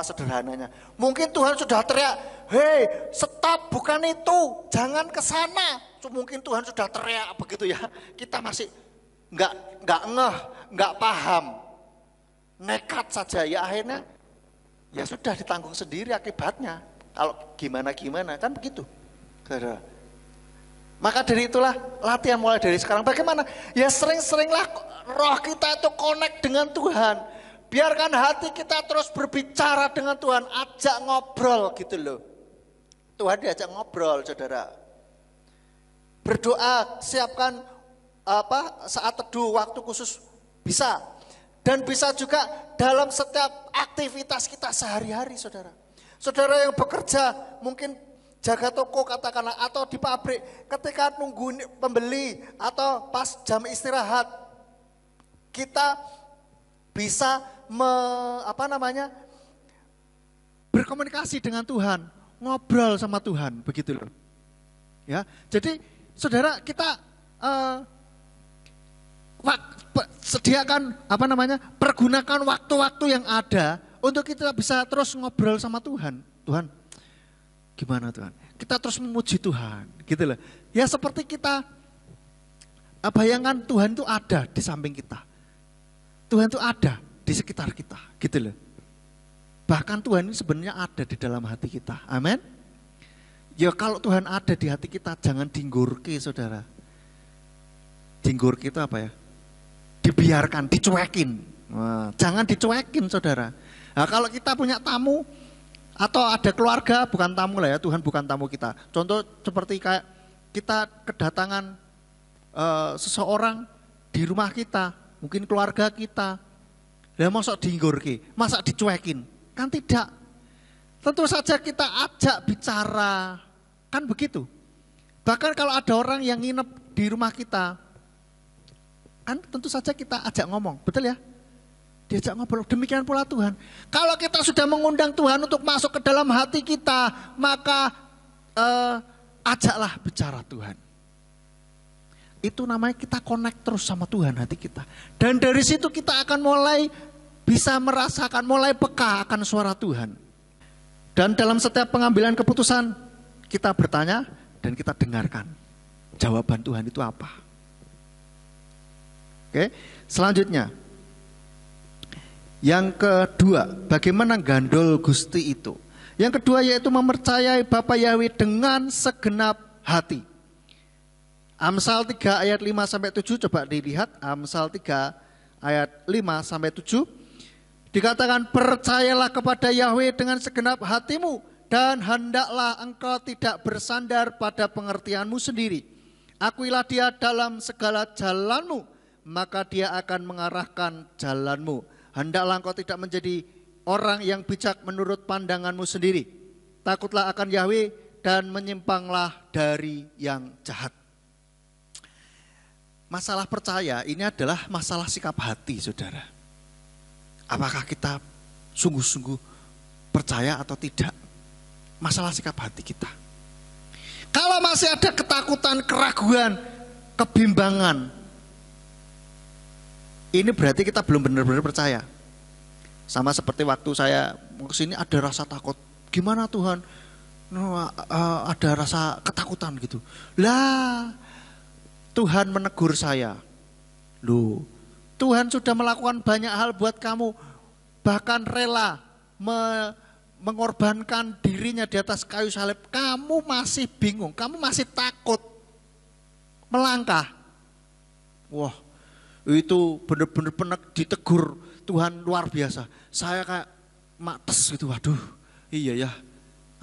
sederhananya. Mungkin Tuhan sudah teriak, hei stop, bukan itu, jangan ke sana. Mungkin Tuhan sudah teriak begitu ya. Kita masih nggak ngeh, nggak paham, nekat saja ya, akhirnya ya sudah ditanggung sendiri akibatnya. Kalau gimana kan begitu. Maka dari itulah latihan mulai dari sekarang. Bagaimana? Ya sering-seringlah roh kita itu connect dengan Tuhan. Biarkan hati kita terus berbicara dengan Tuhan, ajak ngobrol gitu loh. Tuhan diajak ngobrol, saudara. Berdoa, siapkan saat teduh, waktu khusus bisa. Dan bisa juga dalam setiap aktivitas kita sehari-hari, saudara. Saudara yang bekerja, mungkin jaga toko katakanlah, atau di pabrik, ketika nunggu pembeli, atau pas jam istirahat, kita bisa berkomunikasi dengan Tuhan, ngobrol sama Tuhan, begitu loh. Ya, jadi saudara kita sediakan pergunakan waktu-waktu yang ada untuk kita bisa terus ngobrol sama Tuhan. Tuhan, gimana Tuhan? Kita terus memuji Tuhan, gitu loh. Ya seperti kita bayangkan Tuhan itu ada di samping kita. Tuhan itu ada di sekitar kita, gitu loh. Bahkan Tuhan ini sebenarnya ada di dalam hati kita. Amin. Ya kalau Tuhan ada di hati kita, jangan dinggurke, saudara. Dinggurke itu apa ya? Dibiarkan, dicuekin. Nah, jangan dicuekin, saudara. Nah, kalau kita punya tamu atau ada keluarga, bukan tamu lah ya, Tuhan bukan tamu kita. Contoh seperti kayak kita kedatangan seseorang di rumah kita, mungkin keluarga kita. Lah masa dinggurke, masa dicuekin? Kan tidak. Tentu saja kita ajak bicara, kan begitu. Bahkan kalau ada orang yang nginep di rumah kita, kan tentu saja kita ajak ngomong, betul ya? Diajak ngobrol, demikian pula Tuhan. Kalau kita sudah mengundang Tuhan untuk masuk ke dalam hati kita, maka ajaklah bicara Tuhan. Itu namanya kita connect terus sama Tuhan hati kita. Dan dari situ kita akan mulai bisa merasakan, mulai peka akan suara Tuhan. Dan dalam setiap pengambilan keputusan kita bertanya dan kita dengarkan jawaban Tuhan itu apa. Oke, selanjutnya. Yang kedua, bagaimana gandol Gusti itu? Yang kedua yaitu mempercayai Bapa Yahweh dengan segenap hati. Amsal 3 ayat 5-7, coba dilihat. Amsal 3 ayat 5-7. Dikatakan, percayalah kepada Yahweh dengan segenap hatimu, dan hendaklah engkau tidak bersandar pada pengertianmu sendiri. Akuilah dia dalam segala jalanmu, maka dia akan mengarahkan jalanmu. Hendaklah engkau tidak menjadi orang yang bijak menurut pandanganmu sendiri. Takutlah akan Yahweh dan menyimpanglah dari yang jahat. Masalah percaya ini adalah masalah sikap hati, saudara. Apakah kita sungguh-sungguh percaya atau tidak? Masalah sikap hati kita. Kalau masih ada ketakutan, keraguan, kebimbangan, ini berarti kita belum benar-benar percaya. Sama seperti waktu saya mau kesini ada rasa takut. Gimana Tuhan? Ada rasa ketakutan gitu. Lah, Tuhan menegur saya. Loh, Tuhan sudah melakukan banyak hal buat kamu. Bahkan rela mengorbankan dirinya di atas kayu salib. Kamu masih bingung, kamu masih takut melangkah. Wah, itu benar-benar ditegur Tuhan luar biasa. Saya kayak mates gitu, waduh iya ya,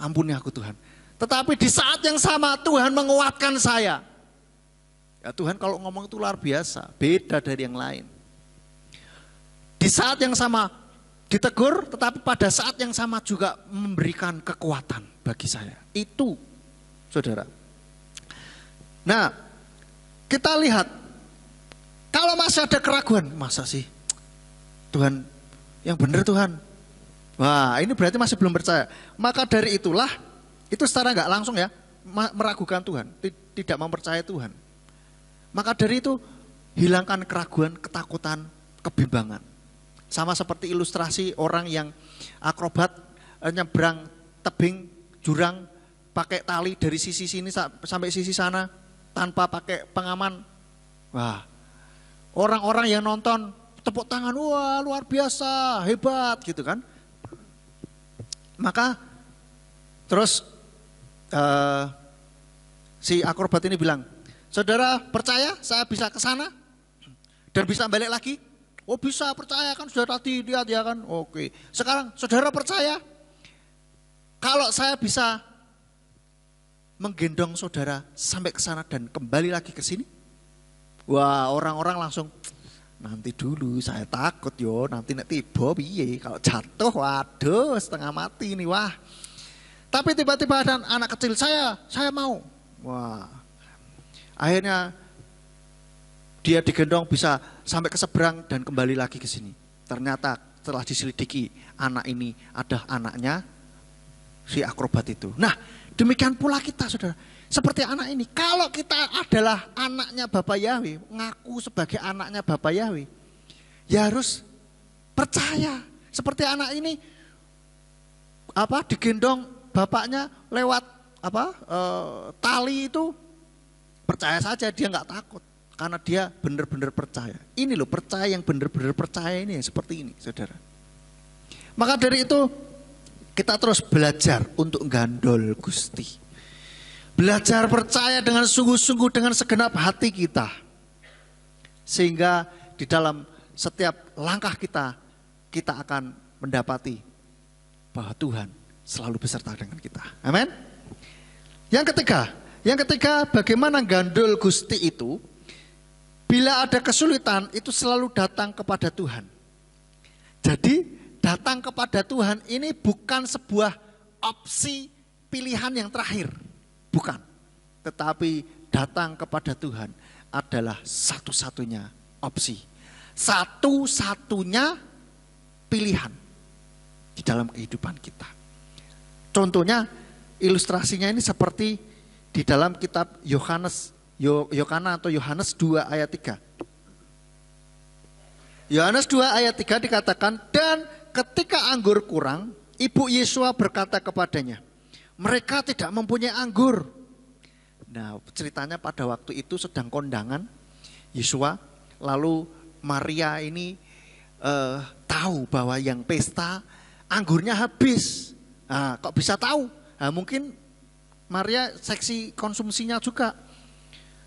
ampuni aku Tuhan. Tetapi di saat yang sama Tuhan menguatkan saya. Ya Tuhan kalau ngomong itu luar biasa, beda dari yang lain. Di saat yang sama ditegur, tetapi pada saat yang sama juga memberikan kekuatan bagi saya. Itu saudara. Nah, kita lihat, kalau masih ada keraguan, masa sih Tuhan yang benar Tuhan? Wah, ini berarti masih belum percaya. Maka dari itulah, itu secara nggak langsung ya, meragukan Tuhan, tidak mempercayai Tuhan. Maka dari itu, hilangkan keraguan, ketakutan, kebimbangan. Sama seperti ilustrasi orang yang akrobat nyebrang tebing, jurang, pakai tali dari sisi sini sampai sisi sana, tanpa pakai pengaman. Wah, orang-orang yang nonton tepuk tangan, wah luar biasa, hebat gitu kan. Maka terus si akrobat ini bilang, saudara percaya saya bisa ke sana dan bisa balik lagi? Oh bisa, percaya kan sudah tadi lihat ya kan. Oke, sekarang saudara percaya kalau saya bisa menggendong saudara sampai ke sana dan kembali lagi ke sini? Wah, orang-orang langsung, nanti dulu saya takut yo, nanti nek tiba piye kalau jatuh, waduh setengah mati ini wah. Tapi tiba-tiba ada anak kecil, saya mau. Wah. Akhirnya dia digendong bisa sampai ke seberang dan kembali lagi ke sini. Ternyata setelah diselidiki, anak ini ada anaknya si akrobat itu. Nah, demikian pula kita saudara. Seperti anak ini, kalau kita adalah anaknya Bapak Yahweh, ngaku sebagai anaknya Bapak Yahweh, ya harus percaya. Seperti anak ini, digendong bapaknya lewat tali itu, percaya saja dia nggak takut, karena dia benar-benar percaya. Ini loh percaya yang benar-benar percaya ini seperti ini, saudara. Maka dari itu kita terus belajar untuk gandol Gusti. Belajar percaya dengan sungguh-sungguh dengan segenap hati kita. Sehingga di dalam setiap langkah kita, kita akan mendapati bahwa Tuhan selalu beserta dengan kita. Amin. Yang ketiga bagaimana gandul Gusti itu? Bila ada kesulitan itu selalu datang kepada Tuhan. Jadi datang kepada Tuhan ini bukan sebuah opsi pilihan yang terakhir. Bukan, tetapi datang kepada Tuhan adalah satu-satunya opsi. Satu-satunya pilihan di dalam kehidupan kita. Contohnya, ilustrasinya ini seperti di dalam kitab Yohana atau Yohanes 2 ayat 3. Yohanes 2 ayat 3 dikatakan, dan ketika anggur kurang, ibu Yesua berkata kepadanya, mereka tidak mempunyai anggur. Nah, ceritanya pada waktu itu sedang kondangan Yesua, lalu Maria ini tahu bahwa yang pesta anggurnya habis. Nah, kok bisa tahu? Nah, mungkin Maria seksi konsumsinya juga.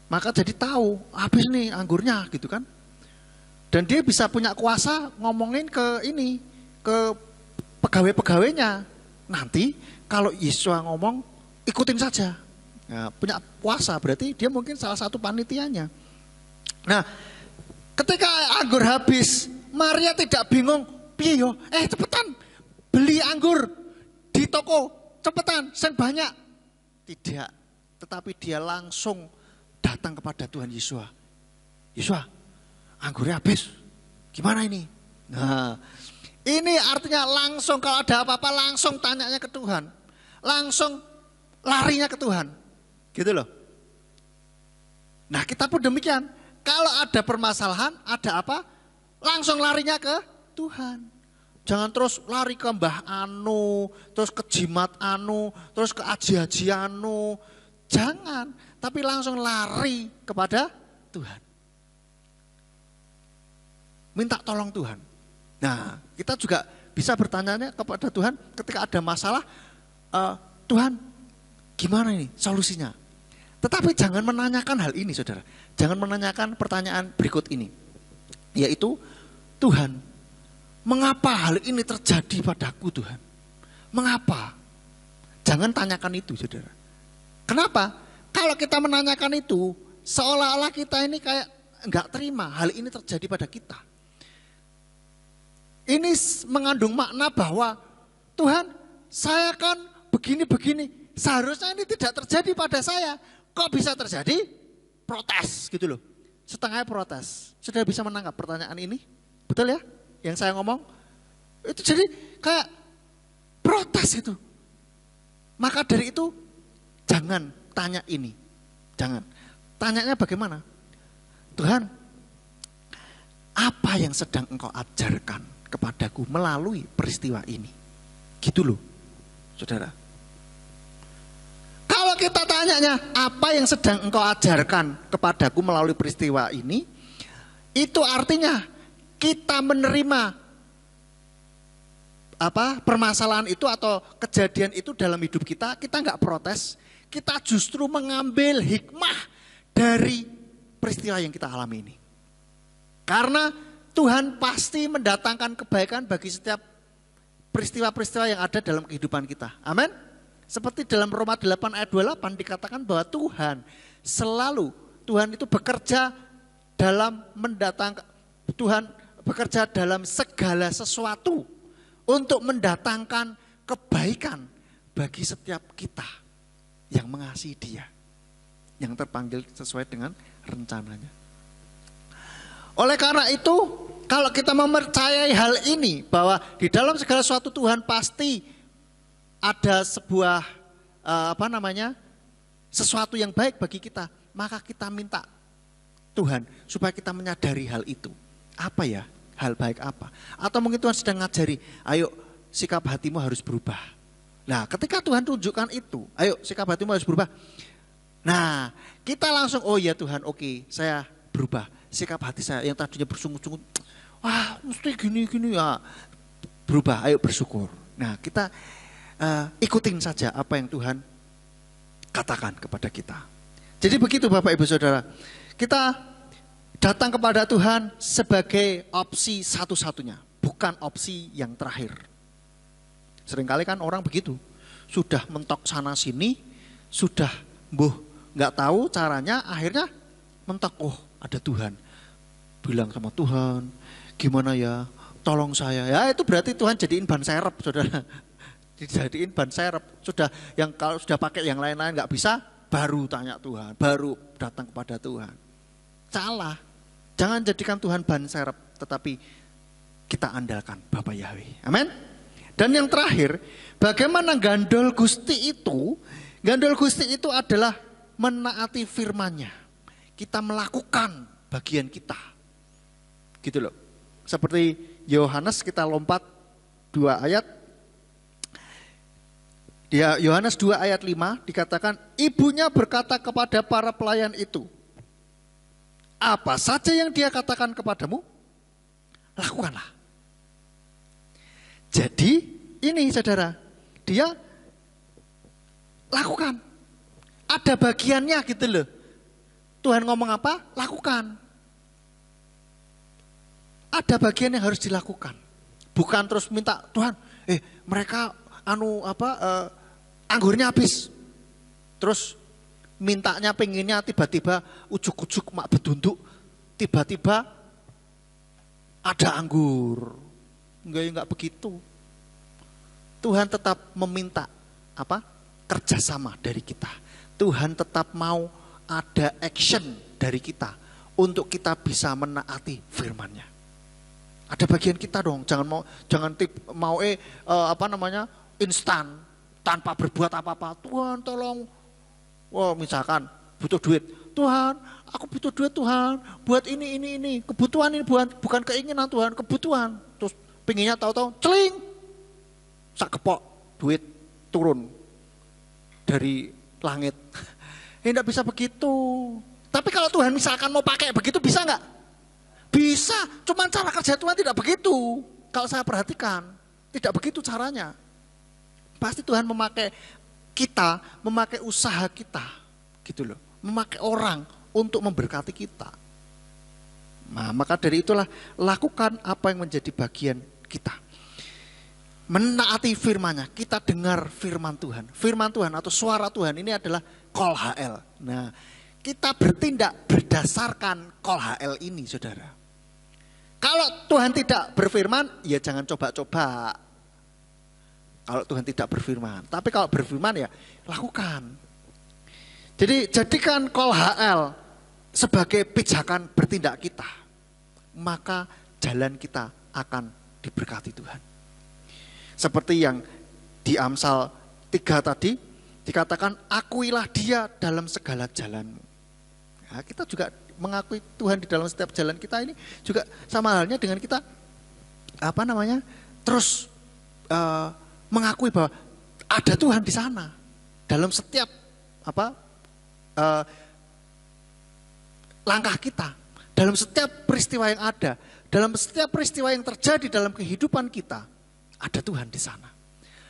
Maka jadi tahu, habis nih anggurnya gitu kan. Dan dia bisa punya kuasa ngomongin ke ini, ke pegawai-pegawainya. Nanti kalau Yesua ngomong, ikutin saja. Nah, punya kuasa, berarti dia mungkin salah satu panitianya. Nah, ketika anggur habis, Maria tidak bingung, piye yo, cepetan beli anggur di toko, cepetan, sen banyak. Tidak, tetapi dia langsung datang kepada Tuhan Yesua. Yesua, anggurnya habis, gimana ini? Nah, ini artinya langsung kalau ada apa-apa langsung tanyanya ke Tuhan. Langsung larinya ke Tuhan. Gitu loh. Nah, kita pun demikian. Kalau ada permasalahan, ada apa? Langsung larinya ke Tuhan. Jangan terus lari ke Mbah Anu, terus ke Jimat Anu, terus ke Aji-aji Anu. Jangan, tapi langsung lari kepada Tuhan. Minta tolong Tuhan. Nah, kita juga bisa bertanya kepada Tuhan ketika ada masalah, Tuhan gimana ini solusinya? Tetapi jangan menanyakan hal ini, saudara. Jangan menanyakan pertanyaan berikut ini. Yaitu, Tuhan, mengapa hal ini terjadi padaku Tuhan? Mengapa? Jangan tanyakan itu, saudara. Kenapa? Kalau kita menanyakan itu, seolah-olah kita ini kayak enggak terima hal ini terjadi pada kita. Ini mengandung makna bahwa Tuhan, saya kan begini-begini, seharusnya ini tidak terjadi pada saya. Kok bisa terjadi? Protes gitu loh. Setengah protes. Sudah bisa menangkap pertanyaan ini? Betul ya? Yang saya ngomong? Itu jadi kayak protes itu. Maka dari itu jangan tanya ini. Jangan. Tanyanya bagaimana? Tuhan, apa yang sedang engkau ajarkan kepadaku melalui peristiwa ini? Gitu loh, saudara. Kalau kita tanyanya, apa yang sedang engkau ajarkan kepadaku melalui peristiwa ini? Itu artinya kita menerima permasalahan itu atau kejadian itu dalam hidup kita nggak protes. Kita justru mengambil hikmah dari peristiwa yang kita alami ini. Karena Tuhan pasti mendatangkan kebaikan bagi setiap peristiwa-peristiwa yang ada dalam kehidupan kita. Amin. Seperti dalam Roma 8 ayat 28 dikatakan bahwa Tuhan itu bekerja dalam Tuhan bekerja dalam segala sesuatu untuk mendatangkan kebaikan bagi setiap kita yang mengasihi Dia, yang terpanggil sesuai dengan rencananya. Oleh karena itu, kalau kita mempercayai hal ini bahwa di dalam segala sesuatu Tuhan pasti ada sebuah sesuatu yang baik bagi kita, maka kita minta Tuhan supaya kita menyadari hal itu. Apa ya? Hal baik apa? Atau mungkin Tuhan sedang ngajari, ayo sikap hatimu harus berubah. Nah, ketika Tuhan tunjukkan itu, ayo sikap hatimu harus berubah. Nah, kita langsung, oh ya Tuhan, oke, saya berubah. Sikap hati saya yang tadinya bersungut-sungut, wah mesti gini-gini ya, berubah, ayo bersyukur. Nah, kita ikutin saja apa yang Tuhan katakan kepada kita. Jadi begitu Bapak Ibu Saudara, kita datang kepada Tuhan sebagai opsi satu-satunya, bukan opsi yang terakhir. Seringkali kan orang begitu, sudah mentok sana sini, sudah nggak tahu caranya, akhirnya mentok, oh ada Tuhan, bilang sama Tuhan, gimana ya, tolong saya. Ya itu berarti Tuhan jadiin ban serep, saudara. Dijadiin ban serep. Sudah yang kalau sudah pakai yang lain-lain nggak bisa, baru tanya Tuhan, baru datang kepada Tuhan. Salah. Jangan jadikan Tuhan ban serep, tetapi kita andalkan Bapa Yahweh. Amin. Dan yang terakhir, bagaimana gandol Gusti itu? Gandol Gusti itu adalah menaati firman-Nya. Kita melakukan bagian kita. Gitu loh. Seperti Yohanes, kita lompat 2 ayat. Dia Yohanes 2 ayat 5 dikatakan, ibunya berkata kepada para pelayan itu, apa saja yang dia katakan kepadamu, lakukanlah. Jadi ini saudara, dia lakukan. Ada bagiannya gitu loh. Tuhan ngomong apa, lakukan. Ada bagian yang harus dilakukan. Bukan terus minta, Tuhan, mereka anggurnya habis. Terus mintanya pengennya tiba-tiba ujuk-ujuk mak bedunduk, tiba-tiba ada anggur. Enggak begitu. Tuhan tetap meminta kerjasama dari kita. Tuhan tetap mau ada action dari kita untuk kita bisa menaati firman-Nya. Ada bagian kita dong, jangan mau instan tanpa berbuat apa-apa. Tuhan tolong, misalkan butuh duit, Tuhan aku butuh duit Tuhan, buat ini, kebutuhan ini bukan keinginan Tuhan, kebutuhan. Terus pinginnya tahu-tahu, celing, sak kepok duit turun dari langit. Tidak bisa begitu. Tapi kalau Tuhan misalkan mau pakai begitu, bisa nggak? Bisa, cuman cara kerja Tuhan tidak begitu. Kalau saya perhatikan, tidak begitu caranya. Pasti Tuhan memakai kita, memakai usaha kita, gitu loh. Memakai orang untuk memberkati kita. Nah, maka dari itulah lakukan apa yang menjadi bagian kita. Menaati firman-Nya, kita dengar firman Tuhan. Firman Tuhan atau suara Tuhan ini adalah Kol HL. Nah, kita bertindak berdasarkan Kol HL ini, saudara. Kalau Tuhan tidak berfirman, ya jangan coba-coba. Kalau Tuhan tidak berfirman. Tapi kalau berfirman ya lakukan. Jadi jadikan Kol HL sebagai pijakan bertindak kita. Maka jalan kita akan diberkati Tuhan. Seperti yang di Amsal 3 tadi, dikatakan akuilah dia dalam segala jalanmu. Nah, kita juga mengakui Tuhan di dalam setiap jalan kita ini juga sama halnya dengan kita terus mengakui bahwa ada Tuhan di sana dalam setiap langkah kita, dalam setiap peristiwa yang ada, dalam setiap peristiwa yang terjadi dalam kehidupan kita, ada Tuhan di sana.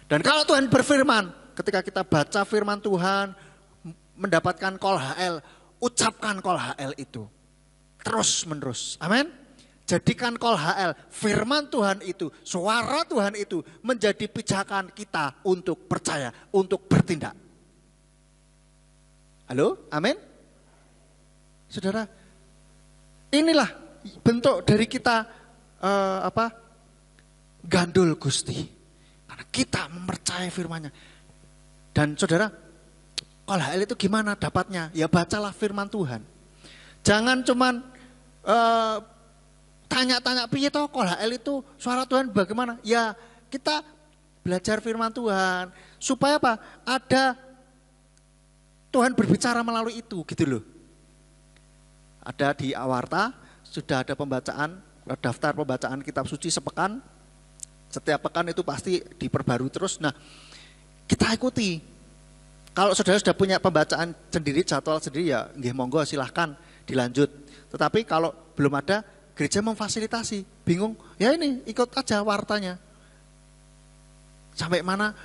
Dan kalau Tuhan berfirman, ketika kita baca firman Tuhan, mendapatkan Kol HL, ucapkan Kol HL itu terus menerus. Amin. Jadikan Kol HL, firman Tuhan itu, suara Tuhan itu menjadi pijakan kita untuk percaya, untuk bertindak. Halo, amin. Saudara, inilah bentuk dari kita gandul Gusti. Karena kita mempercayai firman-Nya. Dan saudara, Kol HL itu gimana dapatnya? Ya bacalah firman Tuhan. Jangan cuman tanya-tanya piye toh Kol HL itu suara Tuhan bagaimana? Ya kita belajar firman Tuhan supaya apa? Ada Tuhan berbicara melalui itu gitu loh. Ada di Awarta sudah ada pembacaan, daftar pembacaan kitab suci sepekan. Setiap pekan itu pasti diperbarui terus. Nah, kita ikuti. Kalau saudara sudah punya pembacaan sendiri, jadwal sendiri ya nggih monggo silahkan dilanjut. Tetapi kalau belum ada, gereja memfasilitasi. Bingung, ya ini ikut aja wartanya. Sampai mana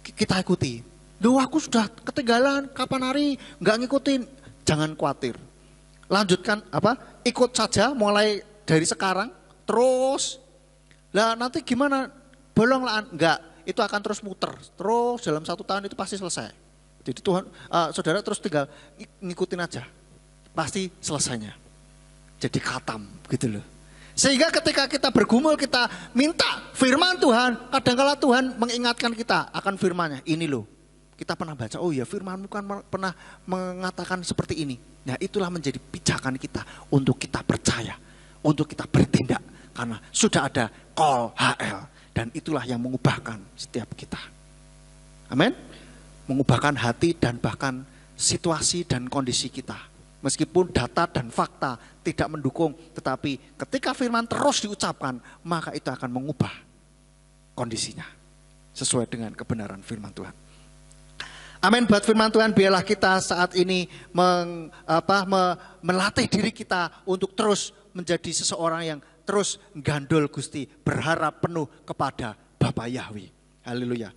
kita ikuti. Duh aku sudah ketinggalan, kapan hari nggak ngikutin. Jangan khawatir. Lanjutkan ikut saja mulai dari sekarang terus. Lah nanti gimana? Bolong lah enggak, itu akan terus muter. Terus dalam 1 tahun itu pasti selesai. Jadi Tuhan, saudara terus tinggal ngikutin aja. Pasti selesainya. Jadi khatam gitu loh. Sehingga ketika kita bergumul, kita minta firman Tuhan, kadang-kala Tuhan mengingatkan kita akan firman-Nya. Ini loh, kita pernah baca, oh ya firman-Mu kan pernah mengatakan seperti ini. Nah itulah menjadi pijakan kita untuk kita percaya, untuk kita bertindak. Karena sudah ada Kol HL dan itulah yang mengubahkan setiap kita. Amin. Mengubahkan hati dan bahkan situasi dan kondisi kita. Meskipun data dan fakta tidak mendukung, tetapi ketika firman terus diucapkan, maka itu akan mengubah kondisinya sesuai dengan kebenaran firman Tuhan. Amin buat firman Tuhan. Biarlah kita saat ini melatih diri kita untuk terus menjadi seseorang yang terus gandol Gusti, berharap penuh kepada Bapa Yahweh. Haleluya.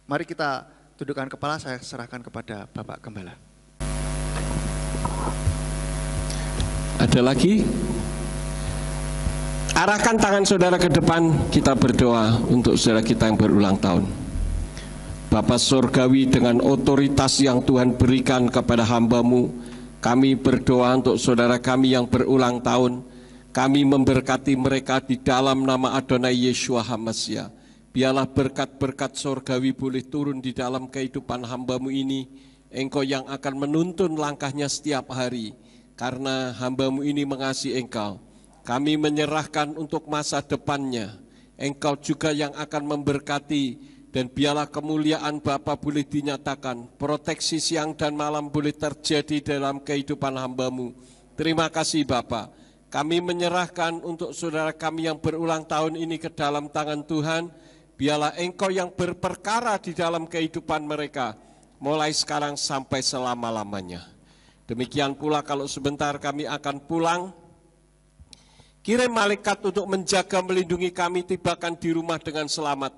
Mari kita tundukkan kepala, saya serahkan kepada Bapak Gembala. Ada lagi? Arahkan tangan saudara ke depan, kita berdoa untuk saudara kita yang berulang tahun. Bapa Surgawi, dengan otoritas yang Tuhan berikan kepada hamba-Mu, kami berdoa untuk saudara kami yang berulang tahun. Kami memberkati mereka di dalam nama Adonai Yeshua HaMashiach. Biarlah berkat-berkat surgawi boleh turun di dalam kehidupan hamba-Mu ini. Engkau yang akan menuntun langkahnya setiap hari. Karena hamba-Mu ini mengasihi Engkau. Kami menyerahkan untuk masa depannya. Engkau juga yang akan memberkati. Dan biarlah kemuliaan Bapa boleh dinyatakan. Proteksi siang dan malam boleh terjadi dalam kehidupan hamba-Mu. Terima kasih Bapa. Kami menyerahkan untuk saudara kami yang berulang tahun ini ke dalam tangan Tuhan. Biarlah Engkau yang berperkara di dalam kehidupan mereka, mulai sekarang sampai selama-lamanya. Demikian pula kalau sebentar kami akan pulang, kirim malaikat untuk menjaga melindungi kami, tibakan di rumah dengan selamat.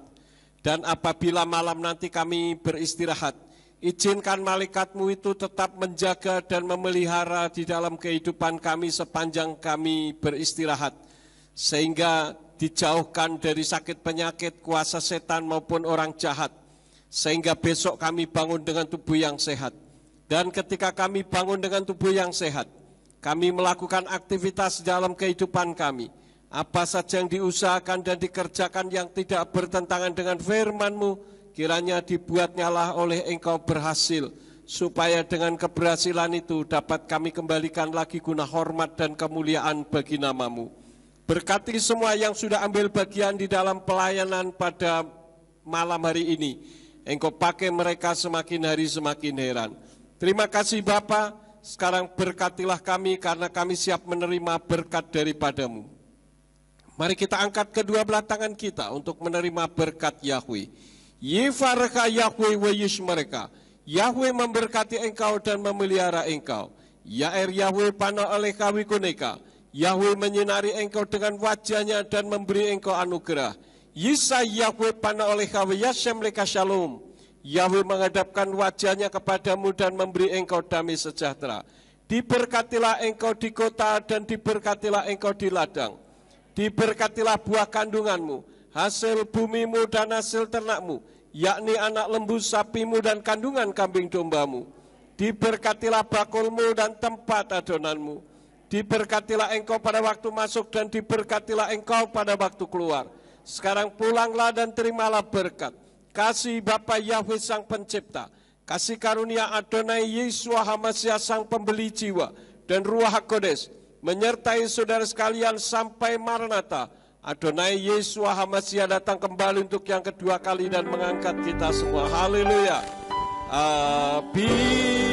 Dan apabila malam nanti kami beristirahat, izinkan malaikat-Mu itu tetap menjaga dan memelihara di dalam kehidupan kami sepanjang kami beristirahat. Sehingga dijauhkan dari sakit penyakit, kuasa setan maupun orang jahat. Sehingga besok kami bangun dengan tubuh yang sehat. Dan ketika kami bangun dengan tubuh yang sehat, kami melakukan aktivitas dalam kehidupan kami. Apa saja yang diusahakan dan dikerjakan yang tidak bertentangan dengan firman-Mu, kiranya dibuatnyalah oleh Engkau berhasil, supaya dengan keberhasilan itu dapat kami kembalikan lagi guna hormat dan kemuliaan bagi nama-Mu. Berkati semua yang sudah ambil bagian di dalam pelayanan pada malam hari ini. Engkau pakai mereka semakin hari semakin heran. Terima kasih Bapa, sekarang berkatilah kami karena kami siap menerima berkat daripada-Mu. Mari kita angkat kedua belah tangan kita untuk menerima berkat Yahweh. Yifarka Yahweh wa yishmereka. Yahweh memberkati engkau dan memelihara engkau. Yair Yahweh pana oleh kawi kuneka. Yahweh menyinari engkau dengan wajahnya dan memberi engkau anugerah. Yisa Yahweh pana oleh kawi yashem leka shalom. Yahweh menghadapkan wajahnya kepadamu dan memberi engkau damai sejahtera. Diberkatilah engkau di kota dan diberkatilah engkau di ladang. Diberkatilah buah kandunganmu, hasil bumimu dan hasil ternakmu, yakni anak lembu sapimu dan kandungan kambing dombamu. Diberkatilah bakulmu dan tempat adonanmu. Diberkatilah engkau pada waktu masuk dan diberkatilah engkau pada waktu keluar. Sekarang pulanglah dan terimalah berkat. Kasih Bapa Yahweh Sang Pencipta, kasih karunia Adonai Yeshua HaMashiach Sang Pembeli jiwa, dan Ruach HaKodes menyertai saudara sekalian sampai Maranatha. Adonai Yeshua HaMashiach datang kembali untuk yang kedua kali dan mengangkat kita semua. Haleluya. Amin.